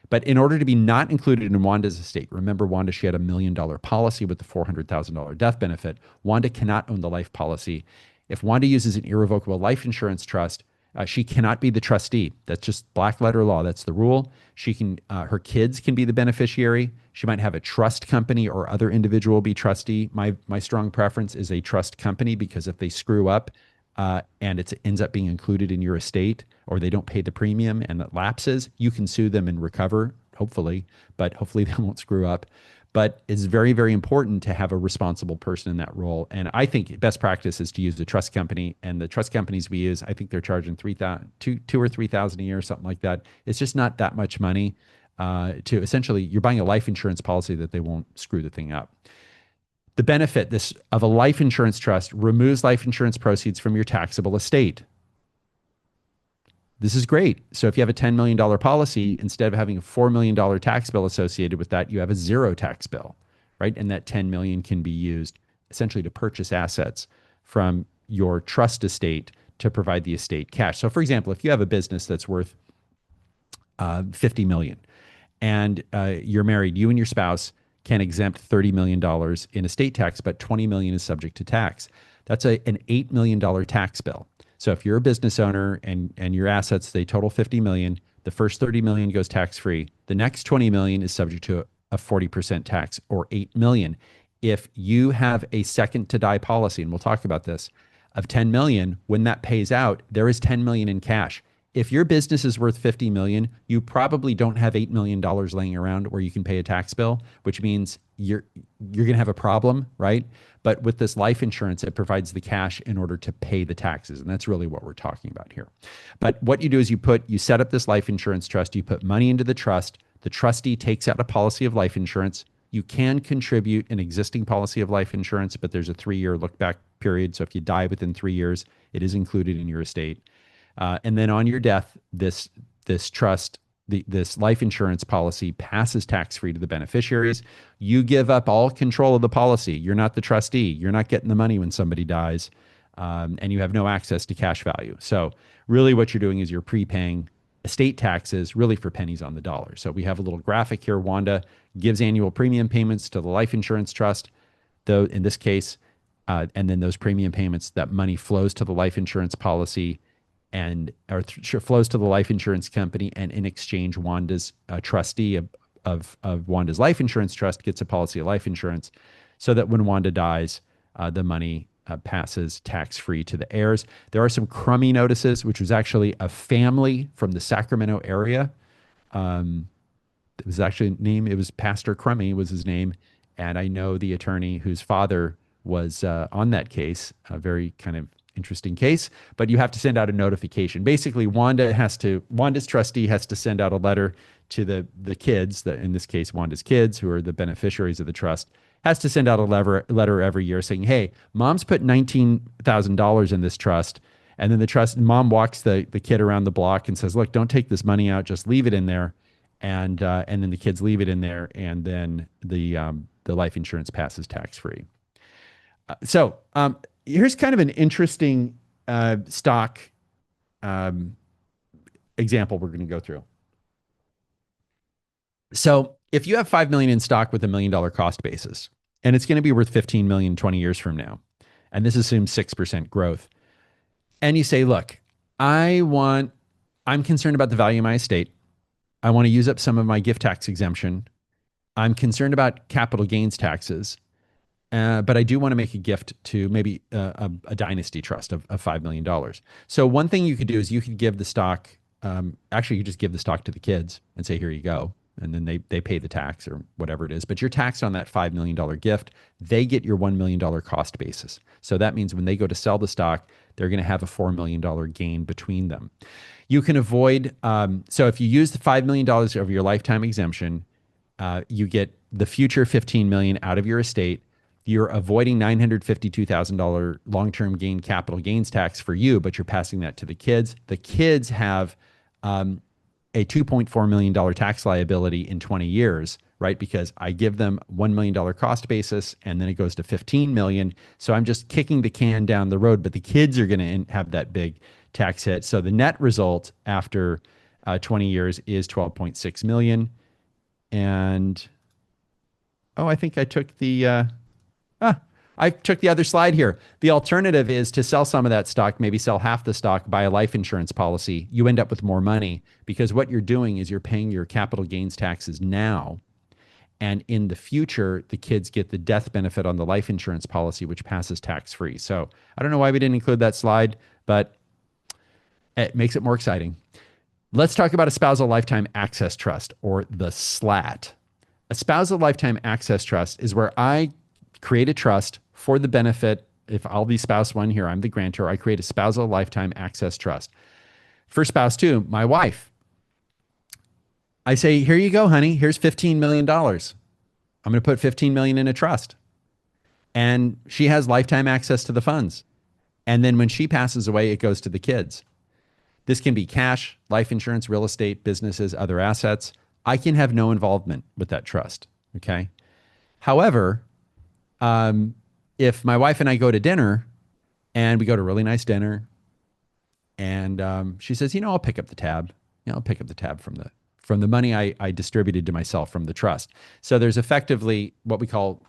But in order to be not included in Wanda's estate, remember Wanda, she had a $1 million policy with the $400,000 death benefit. Wanda cannot own the life policy. If Wanda uses an irrevocable life insurance trust, she cannot be the trustee. That's just black letter law. That's the rule. She can, her kids can be the beneficiary. She might have a trust company or other individual be trustee. My strong preference is a trust company, because if they screw up and it ends up being included in your estate, or they don't pay the premium and it lapses, you can sue them and recover, hopefully, but hopefully they won't screw up. But it's very, very important to have a responsible person in that role. And I think best practice is to use the trust company. And the trust companies we use, I think they're charging $2,000 or $3,000 a year, something like that. It's just not that much money to essentially, you're buying a life insurance policy that they won't screw the thing up. The benefit of a life insurance trust removes life insurance proceeds from your taxable estate. This is great. So if you have a $10 million policy, instead of having a $4 million tax bill associated with that, you have a zero tax bill, right? And that $10 million can be used essentially to purchase assets from your trust estate to provide the estate cash. So for example, if you have a business that's worth $50 million and you're married, you and your spouse can exempt $30 million in estate tax, but $20 million is subject to tax. That's an $8 million tax bill. So if you're a business owner and your assets, they total $50 million, the first $30 million goes tax-free. The next $20 million is subject to a 40% tax, or $8 million. If you have a second to die policy, and we'll talk about this, of $10 million, when that pays out, there is $10 million in cash. If your business is worth $50 million, you probably don't have $8 million laying around where you can pay a tax bill, which means you're going to have a problem, right? But with this life insurance, it provides the cash in order to pay the taxes. And that's really what we're talking about here. But what you do is you set up this life insurance trust, you put money into the trust, the trustee takes out a policy of life insurance. You can contribute an existing policy of life insurance, but there's a 3-year look back period. So if you die within 3 years, it is included in your estate. And then on your death, this trust, this life insurance policy passes tax-free to the beneficiaries. You give up all control of the policy. You're not the trustee. You're not getting the money when somebody dies, and you have no access to cash value. So really what you're doing is you're prepaying estate taxes really for pennies on the dollar. So we have a little graphic here. Wanda gives annual premium payments to the life insurance trust, though in this case, and then those premium payments, that money flows to the life insurance policy flows to the life insurance company, and in exchange, Wanda's trustee of Wanda's life insurance trust gets a policy of life insurance, so that when Wanda dies, the money passes tax-free to the heirs. There are some crummy notices, which was actually a family from the Sacramento area. It was Pastor Crummy was his name, and I know the attorney whose father was on that case, a very kind of interesting case, but you have to send out a notification. Basically, Wanda's trustee has to send out a letter to the kids, in this case, Wanda's kids, who are the beneficiaries of the trust, has to send out a letter every year saying, hey, mom's put $19,000 in this trust. And then mom walks the kid around the block and says, look, don't take this money out, just leave it in there. And then the kids leave it in there, and then the life insurance passes tax-free. So here's kind of an interesting stock example we're going to go through. So if you have $5 million in stock with $1 million cost basis, and it's going to be worth $15 million 20 years from now, and this assumes 6% growth, and you say, look, I'm concerned about the value of my estate. I want to use up some of my gift tax exemption. I'm concerned about capital gains taxes. But I do want to make a gift to maybe a Dynasty trust of $5 million. So one thing you could do is you could give the stock, actually you just give the stock to the kids and say, here you go. And then they pay the tax or whatever it is. But you're taxed on that $5 million gift. They get your $1 million cost basis. So that means when they go to sell the stock, they're going to have a $4 million gain between them. You can avoid, so if you use the $5 million of your lifetime exemption, you get the future $15 million out of your estate. You're avoiding $952,000 long-term gain capital gains tax for you, but you're passing that to the kids. The kids have a $2.4 million tax liability in 20 years, right? Because I give them $1 million cost basis and then it goes to 15 million. So I'm just kicking the can down the road, but the kids are going to have that big tax hit. So the net result after 20 years is 12.6 million. And I think I took I took the other slide here. The alternative is to sell some of that stock, maybe sell half the stock, buy a life insurance policy. You end up with more money because what you're doing is you're paying your capital gains taxes now. And in the future, the kids get the death benefit on the life insurance policy, which passes tax-free. So I don't know why we didn't include that slide, but it makes it more exciting. Let's talk about a spousal lifetime access trust, or the SLAT. A spousal lifetime access trust is where I create a trust for the benefit. If I'll be spouse one here, I'm the grantor, I create a spousal lifetime access trust. For spouse two, my wife, I say, here you go, honey, here's $15 million. I'm going to put 15 million in a trust. And she has lifetime access to the funds. And then when she passes away, it goes to the kids. This can be cash, life insurance, real estate, businesses, other assets. I can have no involvement with that trust. Okay. However, if my wife and I go to dinner and we go to a really nice dinner and she says, I'll pick up the tab. I'll pick up the tab from the money I distributed to myself from the trust. So there's effectively what we call,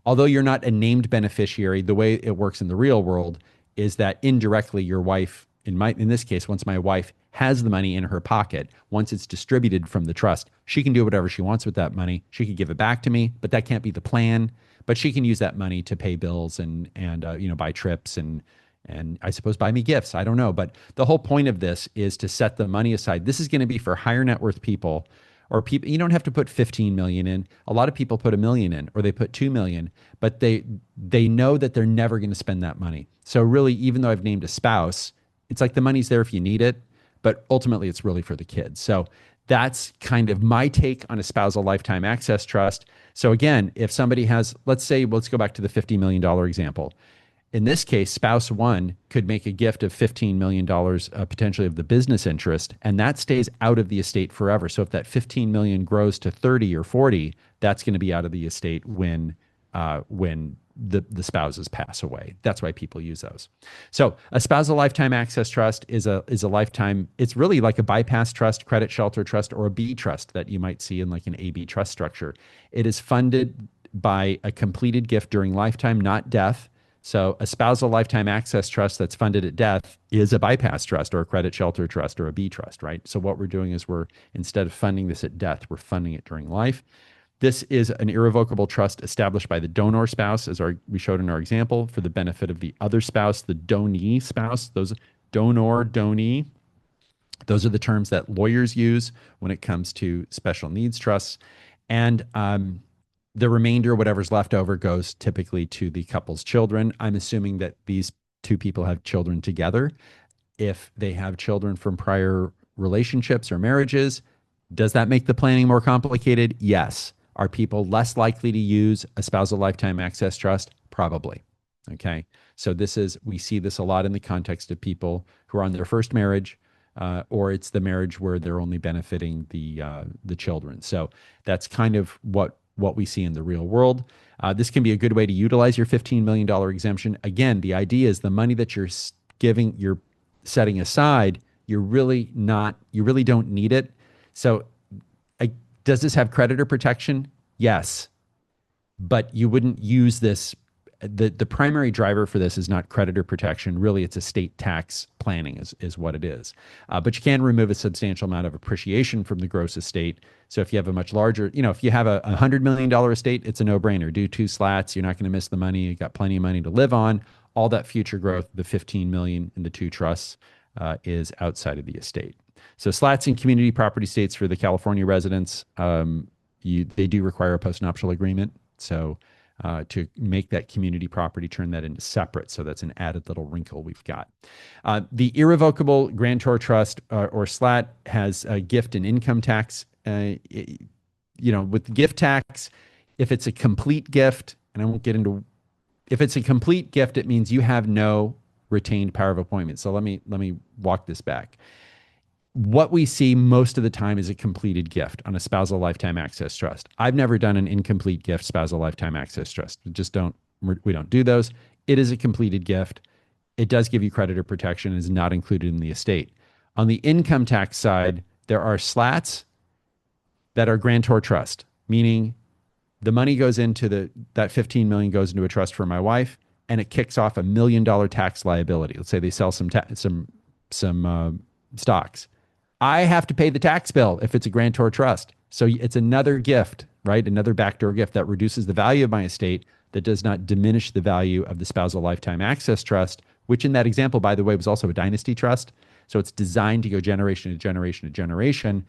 although you're not a named beneficiary, the way it works in the real world is that indirectly your wife, in this case, once my wife has the money in her pocket, once it's distributed from the trust, she can do whatever she wants with that money. She could give it back to me, but that can't be the plan. But she can use that money to pay bills and buy trips and I suppose buy me gifts. I don't know. But the whole point of this is to set the money aside. This is going to be for higher net worth people, or people. You don't have to put 15 million in. A lot of people put $1 million in, or they put 2 million, but they know that they're never going to spend that money. So really, even though I've named a spouse, it's like the money's there if you need it, but ultimately it's really for the kids. So that's kind of my take on a spousal lifetime access trust. So again, if somebody has, let's go back to the $50 million example. In this case, spouse one could make a gift of $15 million, potentially of the business interest, and that stays out of the estate forever. So if that 15 million grows to 30 or 40, that's going to be out of the estate when the spouses pass away. That's why people use those. So a spousal lifetime access trust is a lifetime. It's really like a bypass trust, credit shelter trust, or a B trust that you might see in like an AB trust structure. It is funded by a completed gift during lifetime, not death. So a spousal lifetime access trust that's funded at death is a bypass trust or a credit shelter trust or a B trust, right? So what we're doing is instead of funding this at death, we're funding it during life. This is an irrevocable trust established by the donor spouse, as we showed in our example, for the benefit of the other spouse, the donee spouse. Those donor, donee, those are the terms that lawyers use when it comes to special needs trusts. And the remainder, whatever's left over, goes typically to the couple's children. I'm assuming that these two people have children together. If they have children from prior relationships or marriages, does that make the planning more complicated? Yes. Are people less likely to use a spousal lifetime access trust? Probably. Okay. So we see this a lot in the context of people who are on their first marriage, or it's the marriage where they're only benefiting the children. So that's kind of what we see in the real world. This can be a good way to utilize your $15 million exemption. Again, the idea is the money that you're setting aside, you really don't need it. So does this have creditor protection? Yes, but you wouldn't use this. The primary driver for this is not creditor protection. Really, it's estate tax planning is what it is. But you can remove a substantial amount of appreciation from the gross estate. So if you have a much larger, if you have a $100 million estate, it's a no-brainer. Do 2 slats. You're not going to miss the money. You've got plenty of money to live on. All that future growth, the 15 million in the 2 trusts, is outside of the estate. So slats in community property states for the California residents, they do require a postnuptial agreement. So to make that community property, turn that into separate. So that's an added little wrinkle we've got. The irrevocable grantor trust or SLAT has a gift and income tax. With the gift tax, if it's a complete gift, and I won't get into, if it's a complete gift, it means you have no retained power of appointment. So let me walk this back. What we see most of the time is a completed gift on a spousal lifetime access trust. I've never done an incomplete gift spousal lifetime access trust. We don't do those. It is a completed gift. It does give you creditor protection and is not included in the estate. On the income tax side, there are SLATs that are grantor trust, meaning the money goes into that 15 million goes into a trust for my wife, and it kicks off $1 million tax liability. Let's say they sell some stocks. I have to pay the tax bill if it's a grantor trust. So it's another gift, right? Another backdoor gift that reduces the value of my estate that does not diminish the value of the spousal lifetime access trust, which in that example, by the way, was also a dynasty trust. So it's designed to go generation to generation to generation.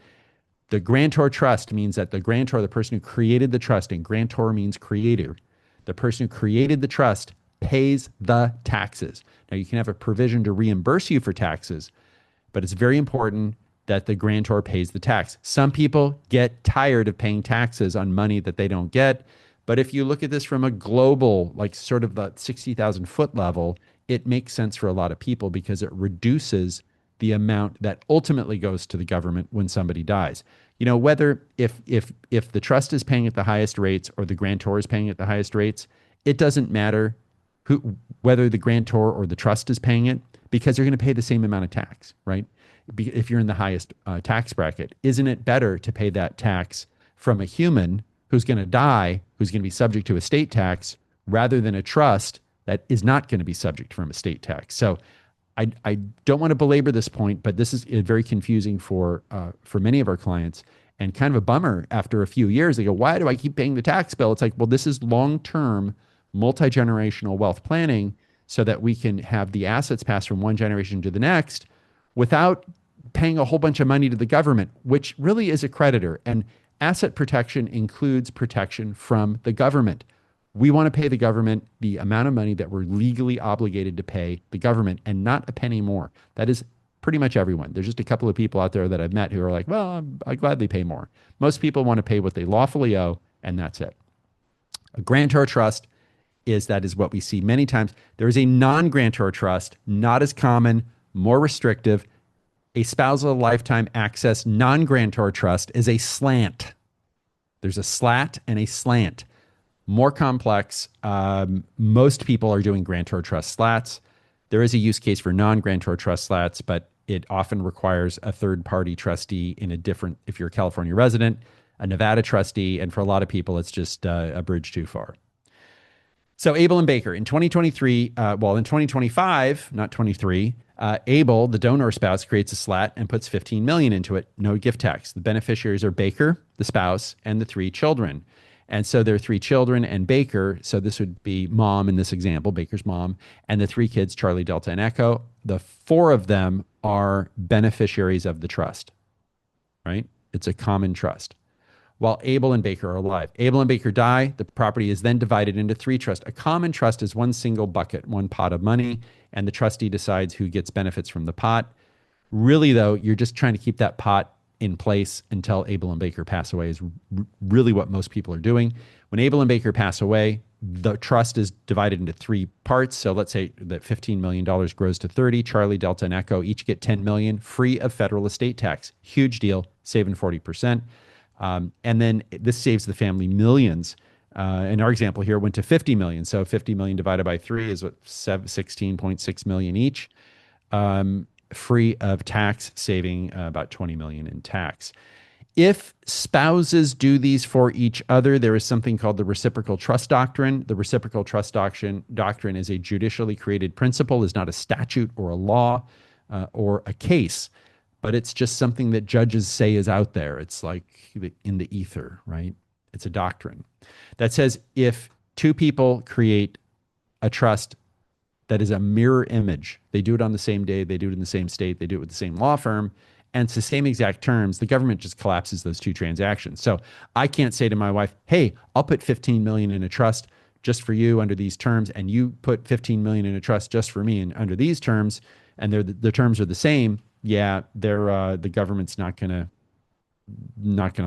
The grantor trust means that the grantor, the person who created the trust, and grantor means creator, the person who created the trust pays the taxes. Now, you can have a provision to reimburse you for taxes, but it's very important that the grantor pays the tax. Some people get tired of paying taxes on money that they don't get. But if you look at this from a global, like sort of the 60,000 foot level, it makes sense for a lot of people because it reduces the amount that ultimately goes to the government when somebody dies. You know, whether if the trust is paying at the highest rates or the grantor is paying at the highest rates, it doesn't matter whether the grantor or the trust is paying it, because you're going to pay the same amount of tax, right? If you're in the highest tax bracket, isn't it better to pay that tax from a human who's going to die, who's going to be subject to estate tax, rather than a trust that is not going to be subject from estate tax? So I don't want to belabor this point, but this is very confusing for many of our clients, and kind of a bummer after a few years. They go, why do I keep paying the tax bill? It's like, well, this is long-term multi-generational wealth planning so that we can have the assets pass from one generation to the next without paying a whole bunch of money to the government, which really is a creditor. And asset protection includes protection from the government. We want to pay the government the amount of money that we're legally obligated to pay the government, and not a penny more. That is pretty much everyone. There's just a couple of people out there that I've met who are like, well, I gladly pay more. Most people want to pay what they lawfully owe, and that's it. A grantor trust that is what we see many times. There is a non-grantor trust, not as common, more restrictive. A spousal lifetime access non-grantor trust is a SLAT. There's a SLAT and a SLAT. More complex. Most people are doing grantor trust SLATs. There is a use case for non-grantor trust SLATs, but it often requires a third-party trustee if you're a California resident, a Nevada trustee, and for a lot of people, it's just a bridge too far. So Abel and Baker in 2023, in 2025, not 23, Abel, the donor spouse, creates a SLAT and puts $15 million into it. No gift tax. The beneficiaries are Baker, the spouse, and the 3 children. And so there are 3 children and Baker. So this would be mom in this example, Baker's mom, and the 3 kids, Charlie, Delta, and Echo. The 4 of them are beneficiaries of the trust, right? It's a common trust. While Abel and Baker are alive. Abel and Baker die. The property is then divided into 3 trusts. A common trust is one single bucket, one pot of money, and the trustee decides who gets benefits from the pot. Really, though, you're just trying to keep that pot in place until Abel and Baker pass away is really what most people are doing. When Abel and Baker pass away, the trust is divided into 3 parts. So let's say that $15 million grows to 30. Charlie, Delta, and Echo each get $10 million free of federal estate tax. Huge deal, saving 40%. And then this saves the family millions. In our example here, it went to 50 million. So 50 million divided by 3 is what, 16.6 million each, free of tax, saving about 20 million in tax. If spouses do these for each other, there is something called the reciprocal trust doctrine. The reciprocal trust doctrine is a judicially created principle, is not a statute or a law or a case, but it's just something that judges say is out there. It's like in the ether, right? It's a doctrine that says if 2 people create a trust that is a mirror image, they do it on the same day, they do it in the same state, they do it with the same law firm, and it's the same exact terms, the government just collapses those 2 transactions. So I can't say to my wife, hey, I'll put 15 million in a trust just for you under these terms, and you put 15 million in a trust just for me and under these terms, and the terms are the same. Yeah, the government's not gonna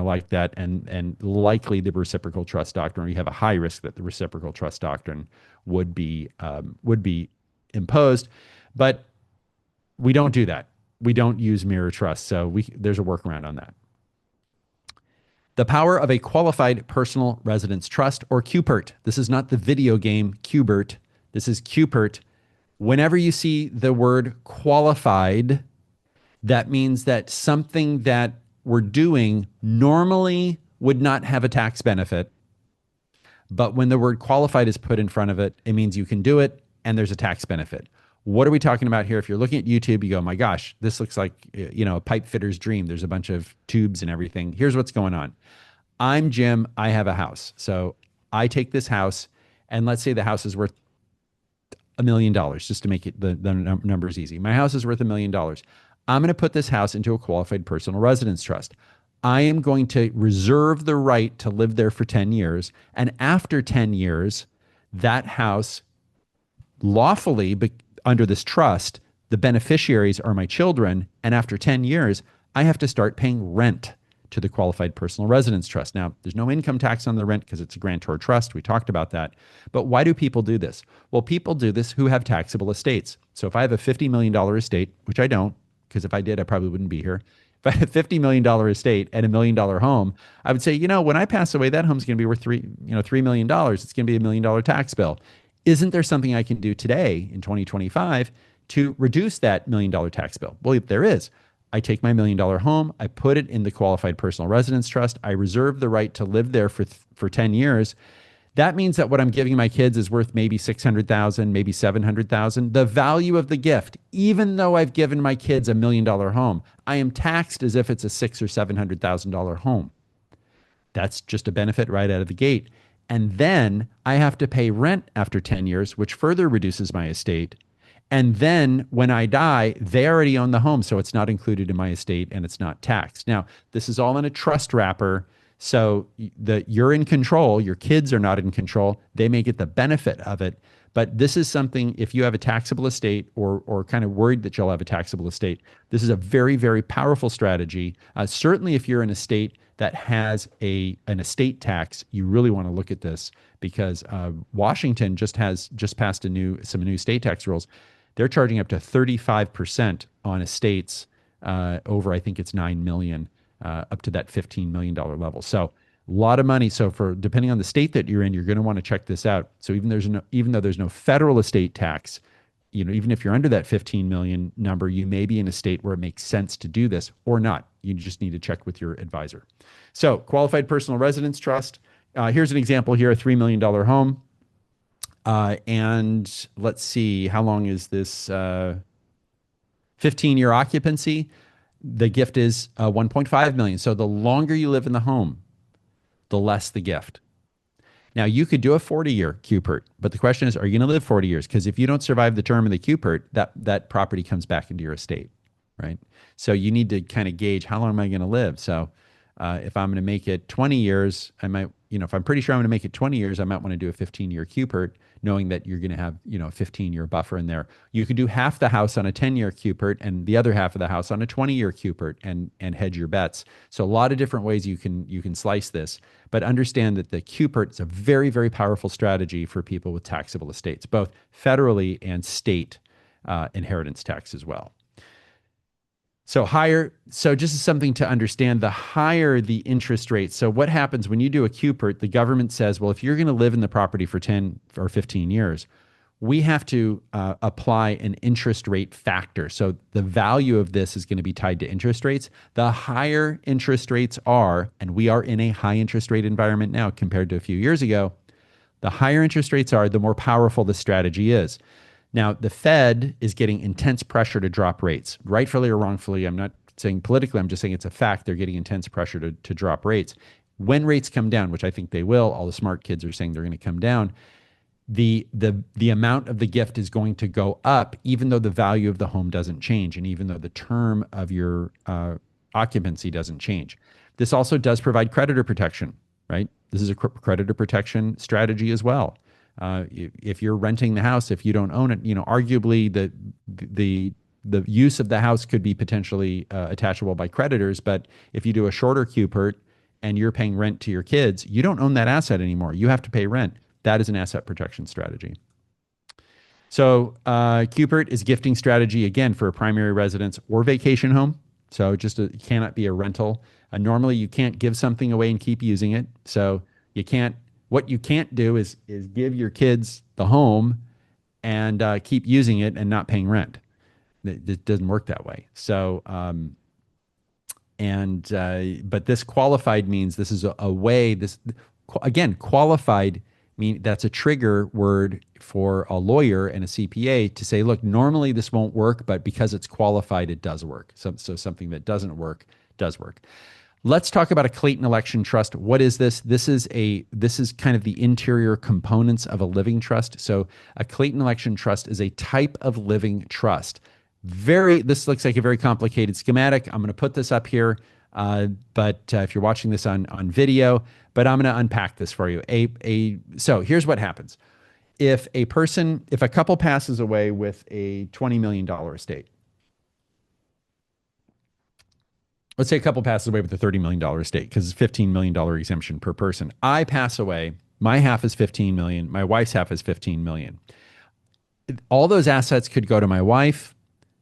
like that, and likely the reciprocal trust doctrine, you have a high risk that the reciprocal trust doctrine would be imposed, but we don't do that. we don't use mirror trust. So there's a workaround on that. The power of a qualified personal residence trust, or QPRT. This is not the video game QBERT. This is QPRT. Whenever you see the word qualified, that means that something that we're doing normally would not have a tax benefit. But when the word qualified is put in front of it, it means you can do it and there's a tax benefit. What are we talking about here? If you're looking at YouTube, you go, my gosh, this looks like, a pipe fitter's dream. There's a bunch of tubes and everything. Here's what's going on. I'm Jim. I have a house. So I take this house, and let's say the house is worth $1 million, just to make it the numbers easy. My house is worth $1 million. I'm going to put this house into a qualified personal residence trust. I am going to reserve the right to live there for 10 years. And after 10 years, that house lawfully, under this trust, the beneficiaries are my children. And after 10 years, I have to start paying rent to the qualified personal residence trust. Now, there's no income tax on the rent because it's a grantor trust. We talked about that. But why do people do this? Well, people do this who have taxable estates. So if I have a $50 million estate, which I don't, because if I did, I probably wouldn't be here. If I had a $50 million estate and $1 million home, I would say, when I pass away, that home's going to be worth $3 million. It's going to be $1 million tax bill. Isn't there something I can do today in 2025 to reduce that $1 million tax bill? Well, if there is, I take my $1 million home, I put it in the qualified personal residence trust, I reserve the right to live there for 10 years. That means that what I'm giving my kids is worth maybe $600,000, maybe $700,000. The value of the gift, even though I've given my kids $1 million home, I am taxed as if it's a $600,000 or $700,000 home. That's just a benefit right out of the gate. And then I have to pay rent after 10 years, which further reduces my estate. And then when I die, they already own the home, so it's not included in my estate and it's not taxed. Now, this is all in a trust wrapper. So you're in control. Your kids are not in control. They may get the benefit of it. But this is something, if you have a taxable estate or kind of worried that you'll have a taxable estate, this is a very, very powerful strategy. Certainly if you're in a state that has an estate tax, you really want to look at this, because Washington just passed some new estate tax rules. They're charging up to 35% on estates over, I think it's 9 million, up to that $15 million level. So a lot of money. So depending on the state that you're in, you're going to want to check this out. So even though there's no federal estate tax, even if you're under that 15 million number, you may be in a state where it makes sense to do this or not. You just need to check with your advisor. So qualified personal residence trust. Here's an example here, a $3 million home. And let's see, how long is this? 15-year occupancy. The gift is 1.5 million. So the longer you live in the home, the less the gift. Now, you could do a 40-year QPRT, but the question is, are you going to live 40 years? Because if you don't survive the term of the QPRT, that property comes back into your estate, right? So you need to kind of gauge, how long am I going to live? So if I'm going to make it 20 years, I might, if I'm pretty sure I'm going to make it 20 years, I might want to do a 15-year QPRT, knowing that you're going to have, a 15-year buffer in there. You could do half the house on a 10-year QPRT and the other half of the house on a 20-year QPRT and hedge your bets. So a lot of different ways you can slice this, but understand that the QPRT is a very, very powerful strategy for people with taxable estates, both federally and state inheritance tax as well. So just as something to understand, the higher the interest rate. So what happens when you do a QPRT, the government says, well, if you're going to live in the property for 10 or 15 years, we have to apply an interest rate factor. So the value of this is going to be tied to interest rates. The higher interest rates are, and we are in a high interest rate environment now compared to a few years ago, the higher interest rates are, the more powerful the strategy is. Now, the Fed is getting intense pressure to drop rates, rightfully or wrongfully. I'm not saying politically, I'm just saying it's a fact. They're getting intense pressure to drop rates. When rates come down, which I think they will, all the smart kids are saying they're going to come down, the amount of the gift is going to go up, even though the value of the home doesn't change, and even though the term of your occupancy doesn't change. This also does provide creditor protection, right? This is a creditor protection strategy as well. If you're renting the house, if you don't own it, arguably the use of the house could be potentially attachable by creditors. But if you do a shorter QPRT and you're paying rent to your kids, you don't own that asset anymore. You have to pay rent. That is an asset protection strategy. So QPRT is gifting strategy, again, for a primary residence or vacation home. So just it cannot be a rental. Normally, you can't give something away and keep using it. So you can't. What you can't do is give your kids the home and keep using it and not paying rent. It doesn't work that way. So but this qualified means this is a way. This again, qualified mean that's a trigger word for a lawyer and a CPA to say, look, normally this won't work, but because it's qualified, it does work. So something that doesn't work does work. Let's talk about a Clayton Election trust. What is this? This is kind of the interior components of a living trust. So a Clayton Election trust is a type of living trust. This looks like a very complicated schematic. I'm going to put this up here, but if you're watching this on video, but I'm going to unpack this for you. So here's what happens. If a couple passes away with a $20 million estate, let's say a couple passes away with a $30 million estate because it's $15 million exemption per person. I pass away. My half is $15 million. My wife's half is $15 million. All those assets could go to my wife.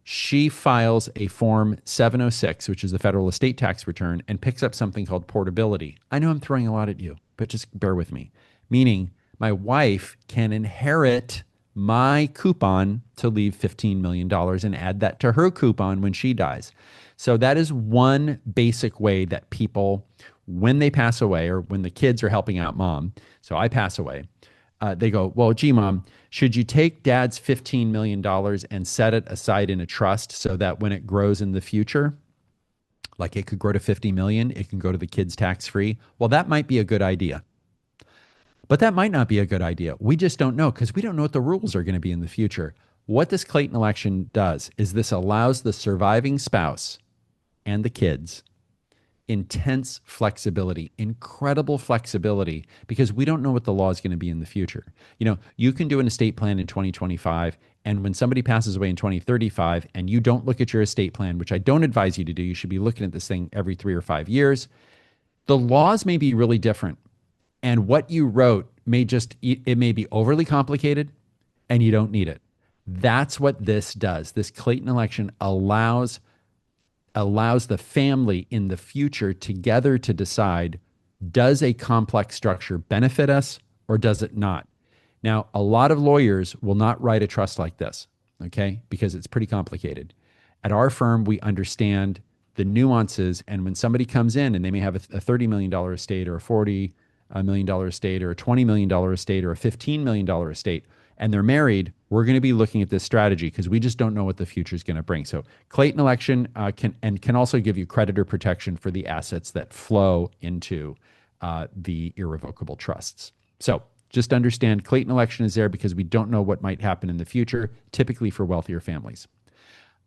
She files a Form 706, which is the federal estate tax return, and picks up something called portability. I know I'm throwing a lot at you, but just bear with me. Meaning my wife can inherit my coupon to leave $15 million and add that to her coupon when she dies. So that is one basic way that people, when they pass away or when the kids are helping out mom, so I pass away, they go, well, gee, mom, should you take dad's $15 million and set it aside in a trust so that when it grows in the future, like it could grow to 50 million, it can go to the kids tax-free? Well, that might be a good idea. But that might not be a good idea. We just don't know because we don't know what the rules are going to be in the future. What this Clayton Election does is this allows the surviving spouse and the kids intense flexibility, incredible flexibility, because we don't know what the law is going to be in the future. You know, you can do an estate plan in 2025, and when somebody passes away in 2035 and you don't look at your estate plan, which I don't advise you to do, you should be looking at this thing every 3 or 5 years, the laws may be really different. And what you wrote it may be overly complicated and you don't need it. That's what this does. This Clayton Election allows the family in the future together to decide, does a complex structure benefit us or does it not? Now, a lot of lawyers will not write a trust like this, okay, because it's pretty complicated. At our firm, we understand the nuances, and when somebody comes in and they may have a $30 million estate or a $40 million estate or a $20 million estate or a $15 million estate, and they're married, we're going to be looking at this strategy because we just don't know what the future is going to bring. So Clayton Election can also give you creditor protection for the assets that flow into the irrevocable trusts. So just understand Clayton Election is there because we don't know what might happen in the future, typically for wealthier families.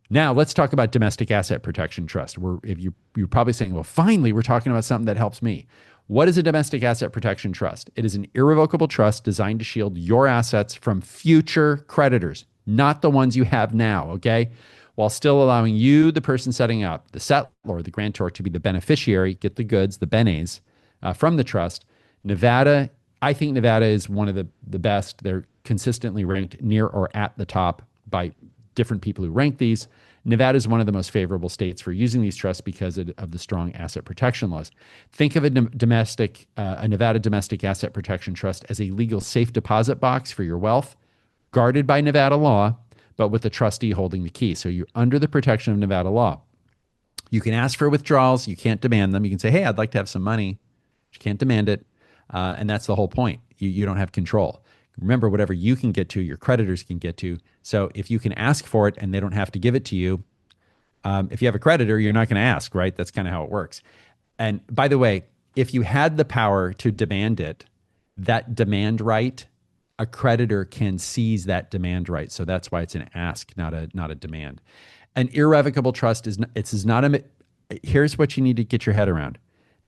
Now let's talk about domestic asset protection trust. You're probably saying, well, finally, we're talking about something that helps me. What is a domestic asset protection trust? It is an irrevocable trust designed to shield your assets from future creditors, not the ones you have now, okay? While still allowing you, the person setting up, the settlor or the grantor, to be the beneficiary, get the goods, the benes, from the trust. Nevada, I think Nevada is one of the best. They're consistently ranked near or at the top by different people who rank these. Nevada is one of the most favorable states for using these trusts because of the strong asset protection laws. Think of a Nevada domestic asset protection trust as a legal safe deposit box for your wealth, guarded by Nevada law, but with the trustee holding the key. So you're under the protection of Nevada law. You can ask for withdrawals. You can't demand them. You can say, hey, I'd like to have some money. You can't demand it. And that's the whole point. You don't have control. Remember, whatever you can get to, your creditors can get to. So if you can ask for it and they don't have to give it to you, if you have a creditor, you're not going to ask, right? That's kind of how it works. And by the way, if you had the power to demand it, that demand right, a creditor can seize that demand right. So that's why it's an ask, not a demand. An irrevocable trust here's what you need to get your head around.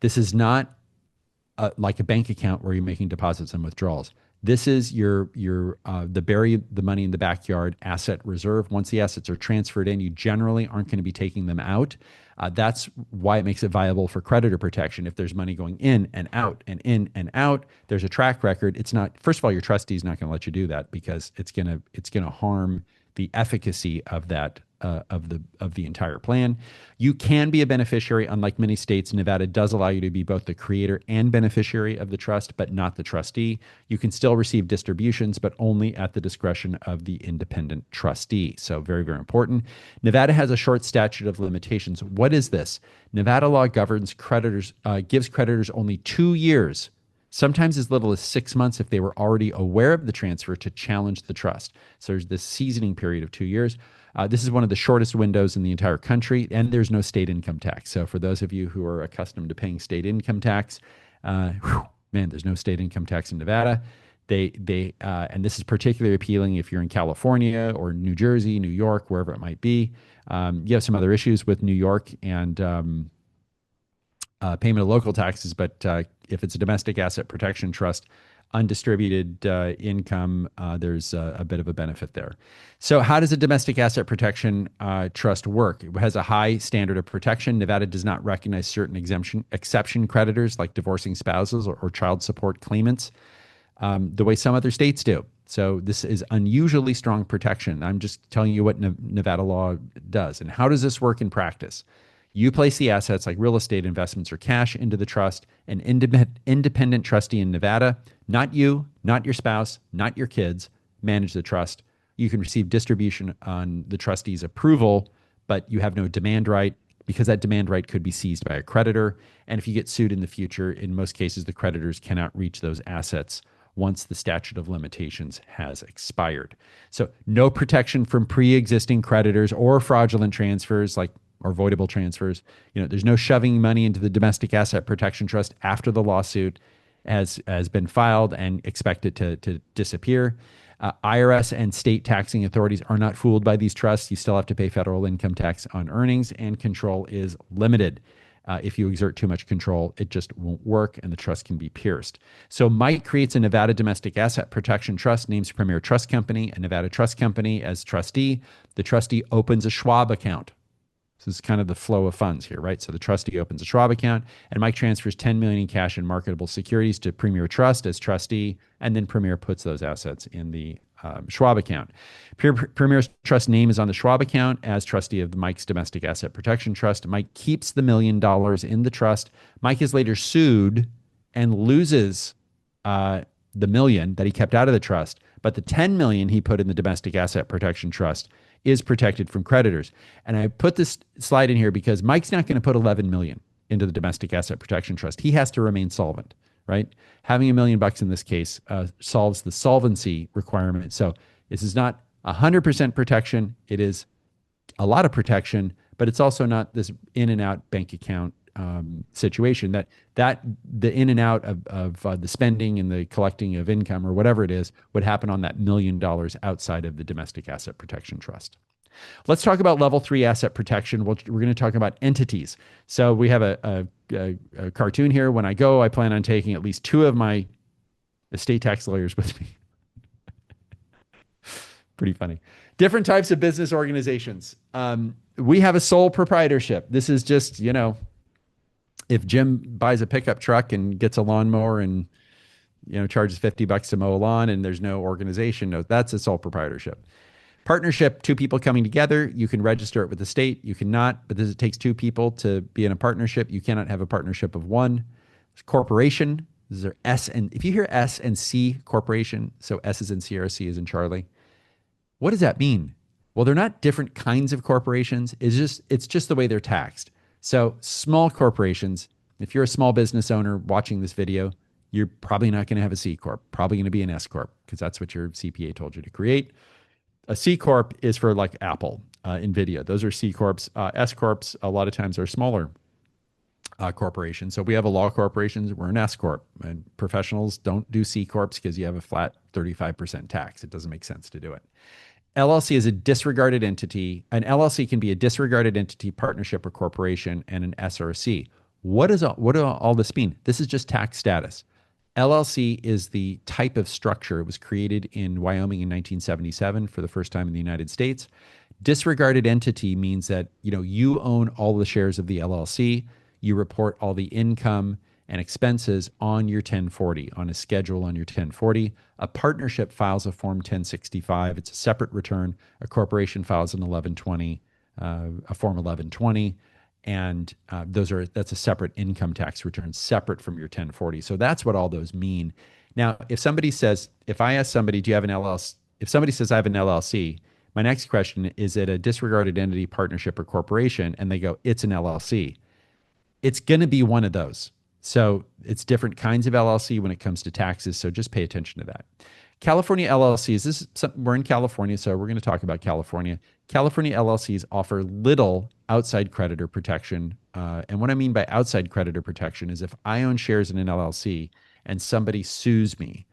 This is not like a bank account where you're making deposits and withdrawals. This is the bury the money in the backyard asset reserve. Once the assets are transferred in, you generally aren't going to be taking them out. That's why it makes it viable for creditor protection. If there's money going in and out and in and out, there's a track record. It's not, first of all, your trustee is not going to let you do that because it's gonna harm the efficacy of that of the entire plan. You can be a beneficiary. Unlike many states, Nevada does allow you to be both the creator and beneficiary of the trust, but not the trustee. You can still receive distributions, but only at the discretion of the independent trustee. So very, very important. Nevada has a short statute of limitations. What is this? Nevada law governs creditors, gives creditors only 2 years, sometimes as little as 6 months if they were already aware of the transfer, to challenge the trust. So there's this seasoning period of 2 years. This is one of the shortest windows in the entire country, and there's no state income tax. So for those of you who are accustomed to paying state income tax, there's no state income tax in Nevada. And this is particularly appealing if you're in California or New Jersey, New York, wherever it might be. You have some other issues with New York and payment of local taxes, but if it's a domestic asset protection trust, undistributed income, there's a bit of a benefit there. So how does a domestic asset protection trust work? It has a high standard of protection. Nevada does not recognize certain exception creditors like divorcing spouses or child support claimants the way some other states do. So this is unusually strong protection. I'm just telling you what Nevada law does. And how does this work in practice? You place the assets like real estate investments or cash into the trust. An independent trustee in Nevada, not you, not your spouse, not your kids, manage the trust. You can receive distribution on the trustee's approval, but you have no demand right because that demand right could be seized by a creditor. And if you get sued in the future, in most cases, the creditors cannot reach those assets once the statute of limitations has expired. So no protection from pre-existing creditors or fraudulent transfers or voidable transfers. There's no shoving money into the domestic asset protection trust after the lawsuit has been filed and expect it to disappear. IRS and state taxing authorities are not fooled by these trusts. You still have to pay federal income tax on earnings, and control is limited. If you exert too much control, it just won't work and the trust can be pierced. So Mike creates a Nevada Domestic Asset Protection Trust, names Premier Trust Company, a Nevada Trust Company as trustee. The trustee opens a Schwab account. This is kind of the flow of funds here, right? So the trustee opens a Schwab account, and Mike transfers $10 million in cash and marketable securities to Premier Trust as trustee, and then Premier puts those assets in the Schwab account. Premier's trust name is on the Schwab account as trustee of Mike's Domestic Asset Protection Trust. Mike keeps the $1 million in the trust. Mike is later sued and loses the $1 million that he kept out of the trust, but the $10 million he put in the Domestic Asset Protection Trust is protected from creditors. And I put this slide in here because Mike's not going to put 11 million into the Domestic Asset Protection Trust. He has to remain solvent, right? Having $1 million in this case solves the solvency requirement. So this is not 100% protection. It is a lot of protection, but it's also not this in and out bank account situation that the in and out of the spending and the collecting of income or whatever it is would happen on that $1 million outside of the Domestic Asset Protection Trust. Let's talk about level 3 asset protection. We're going to talk about entities. So we have a cartoon here. When I go, I plan on taking at least 2 of my estate tax lawyers with me. Pretty funny. Different types of business organizations. We have a sole proprietorship. This is just, if Jim buys a pickup truck and gets a lawnmower and charges $50 to mow a lawn and there's no organization, no, that's a sole proprietorship. Partnership, 2 people coming together. You can register it with the state. You cannot, but it takes 2 people to be in a partnership. You cannot have a partnership of 1. Corporation, these are S and if you hear S and C corporation, so S is in Sierra, C is in Charlie. What does that mean? Well, they're not different kinds of corporations. It's just the way they're taxed. So small corporations, if you're a small business owner watching this video, you're probably not going to have a C Corp, probably going to be an S Corp because that's what your CPA told you to create. A C Corp is for like Apple, NVIDIA. Those are C Corps. S Corps a lot of times are smaller corporations. So we have a law corporations, we're an S Corp. And professionals don't do C Corps because you have a flat 35% tax. It doesn't make sense to do it. LLC is a disregarded entity. An LLC can be a disregarded entity, partnership, or corporation, and an S or a C. What do all this mean? This is just tax status. LLC is the type of structure. It was created in Wyoming in 1977 for the first time in the United States. Disregarded entity means that you own all the shares of the LLC. You report all the income and expenses on your 1040, on a schedule on your 1040. A partnership files a Form 1065. It's a separate return. A corporation files an 1120, a Form 1120. And that's a separate income tax return, separate from your 1040. So that's what all those mean. Now, if I ask somebody, do you have an LLC? If somebody says I have an LLC, my next question is it a disregarded entity, partnership, or corporation? And they go, it's an LLC. It's going to be one of those. So it's different kinds of LLC when it comes to taxes. So just pay attention to that. California LLCs, we're in California, so we're going to talk about California. California LLCs offer little outside creditor protection. And what I mean by outside creditor protection is if I own shares in an LLC and somebody sues me,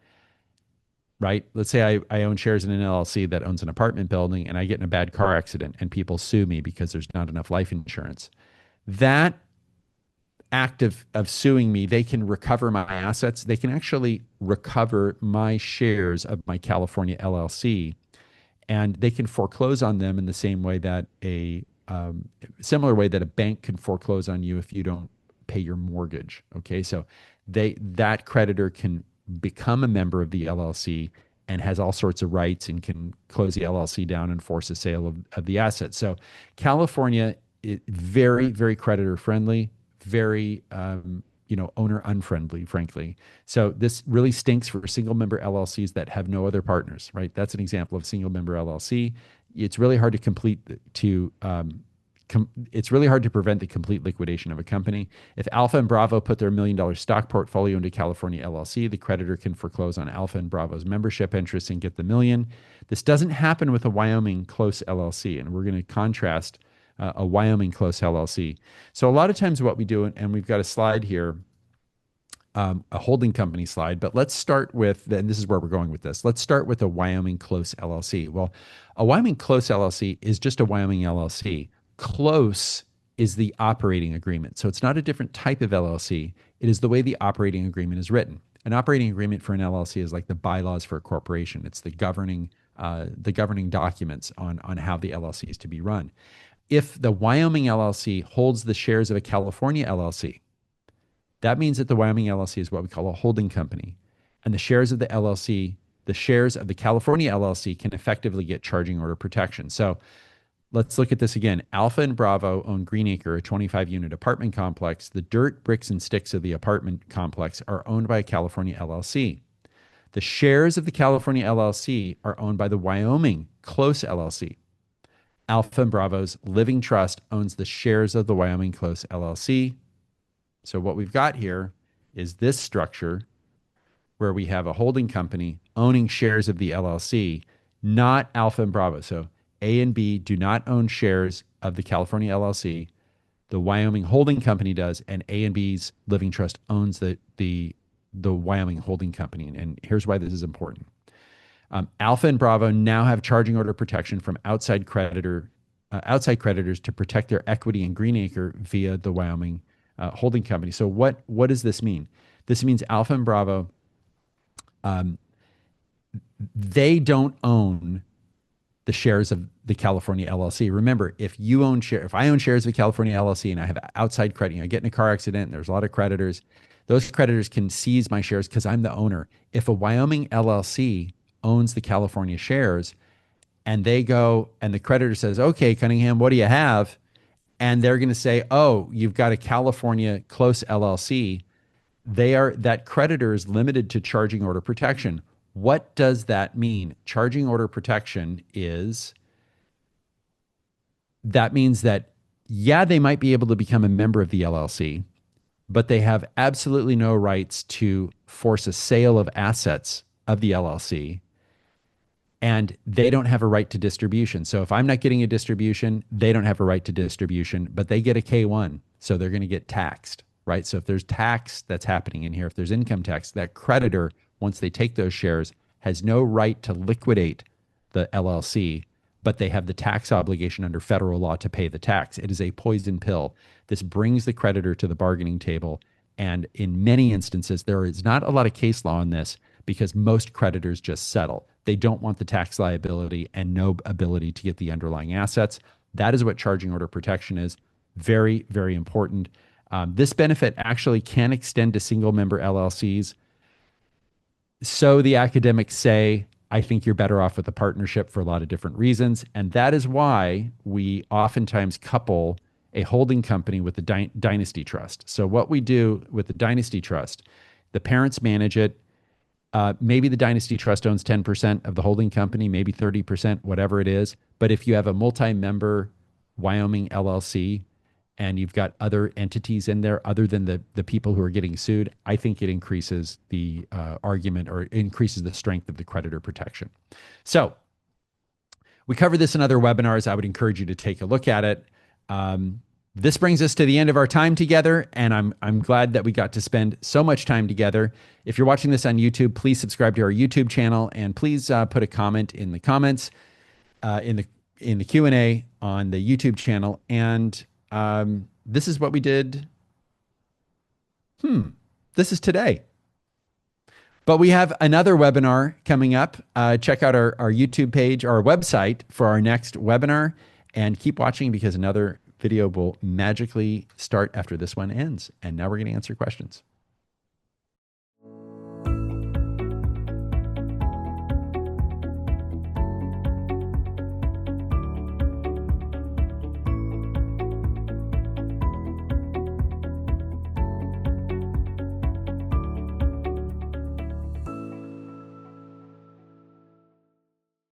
right? Let's say I own shares in an LLC that owns an apartment building and I get in a bad car accident and people sue me because there's not enough life insurance. That act of suing me, they can recover my assets. They can actually recover my shares of my California LLC, and they can foreclose on them in the same way that similar way that a bank can foreclose on you if you don't pay your mortgage. Okay, so that creditor can become a member of the LLC and has all sorts of rights and can close the LLC down and force a sale of the assets. So California is very, very creditor friendly, very owner unfriendly, frankly. So this really stinks for single member LLCs that have no other partners, right? That's an example of single member LLC. It's really hard it's really hard to prevent the complete liquidation of a company. If Alpha and Bravo put their $1 million stock portfolio into California LLC, the creditor can foreclose on Alpha and Bravo's membership interest and get the $1 million. This doesn't happen with a Wyoming close LLC, and we're going to contrast a Wyoming close LLC. So a lot of times what we do, and we've got a slide here, a holding company slide, but let's start with, and this is where we're going with this. Let's start with a Wyoming close LLC. Well, a Wyoming close LLC is just a Wyoming LLC. Close is the operating agreement. So it's not a different type of LLC. It is the way the operating agreement is written. An operating agreement for an LLC is like the bylaws for a corporation. It's the governing documents on how the LLC is to be run. If the Wyoming LLC holds the shares of a California LLC, that means that the Wyoming LLC is what we call a holding company. And the shares of the LLC, the shares of the California LLC can effectively get charging order protection. So let's look at this again. Alpha and Bravo own Greenacre, a 25-unit apartment complex. The dirt, bricks, and sticks of the apartment complex are owned by a California LLC. The shares of the California LLC are owned by the Wyoming Close LLC. Alpha and Bravo's Living Trust owns the shares of the Wyoming Close LLC. So what we've got here is this structure where we have a holding company owning shares of the LLC, not Alpha and Bravo. So A and B do not own shares of the California LLC. The Wyoming holding company does, and A and B's Living Trust owns the Wyoming holding company. And here's why this is important. Alpha and Bravo now have charging order protection from outside creditors to protect their equity in Greenacre via the Wyoming holding company. So what does this mean? This means Alpha and Bravo, they don't own the shares of the California LLC. Remember, if I own shares of the California LLC and I have outside credit, I get in a car accident and there's a lot of creditors, those creditors can seize my shares because I'm the owner. If a Wyoming LLC owns the California shares and they go and the creditor says, okay, Cunningham, what do you have? And they're going to say, oh, you've got a California close LLC. That creditor is limited to charging order protection. What does that mean? Charging order protection that means that, yeah, they might be able to become a member of the LLC, but they have absolutely no rights to force a sale of assets of the LLC. And they don't have a right to distribution. So if I'm not getting a distribution, they don't have a right to distribution, but they get a K-1. So they're going to get taxed, right? So if there's tax that's happening in here, if there's income tax, that creditor, once they take those shares, has no right to liquidate the LLC, but they have the tax obligation under federal law to pay the tax. It is a poison pill. This brings the creditor to the bargaining table And in many instances, there is not a lot of case law on this because most creditors just settle. They don't want the tax liability and no ability to get the underlying assets. That is what charging order protection is. Very, very important. This benefit actually can extend to single member LLCs. So the academics say, I think you're better off with a partnership for a lot of different reasons. And that is why we oftentimes couple a holding company with the Dynasty Trust. So what we do with the Dynasty Trust, the parents manage it. Maybe the Dynasty Trust owns 10% of the holding company, maybe 30%, whatever it is. But if you have a multi-member Wyoming LLC and you've got other entities in there other than the people who are getting sued, I think it increases the argument or increases the strength of the creditor protection. So we cover this in other webinars. I would encourage you to take a look at it. This brings us to the end of our time together, and I'm glad that we got to spend so much time together. If you're watching this on YouTube, please subscribe to our YouTube channel, and please put a comment in the comments in the Q&A on the YouTube channel. And this is what we did. This is today. But we have another webinar coming up. Check out our YouTube page, our website for our next webinar, and keep watching because another video will magically start after this one ends. And now we're going to answer questions.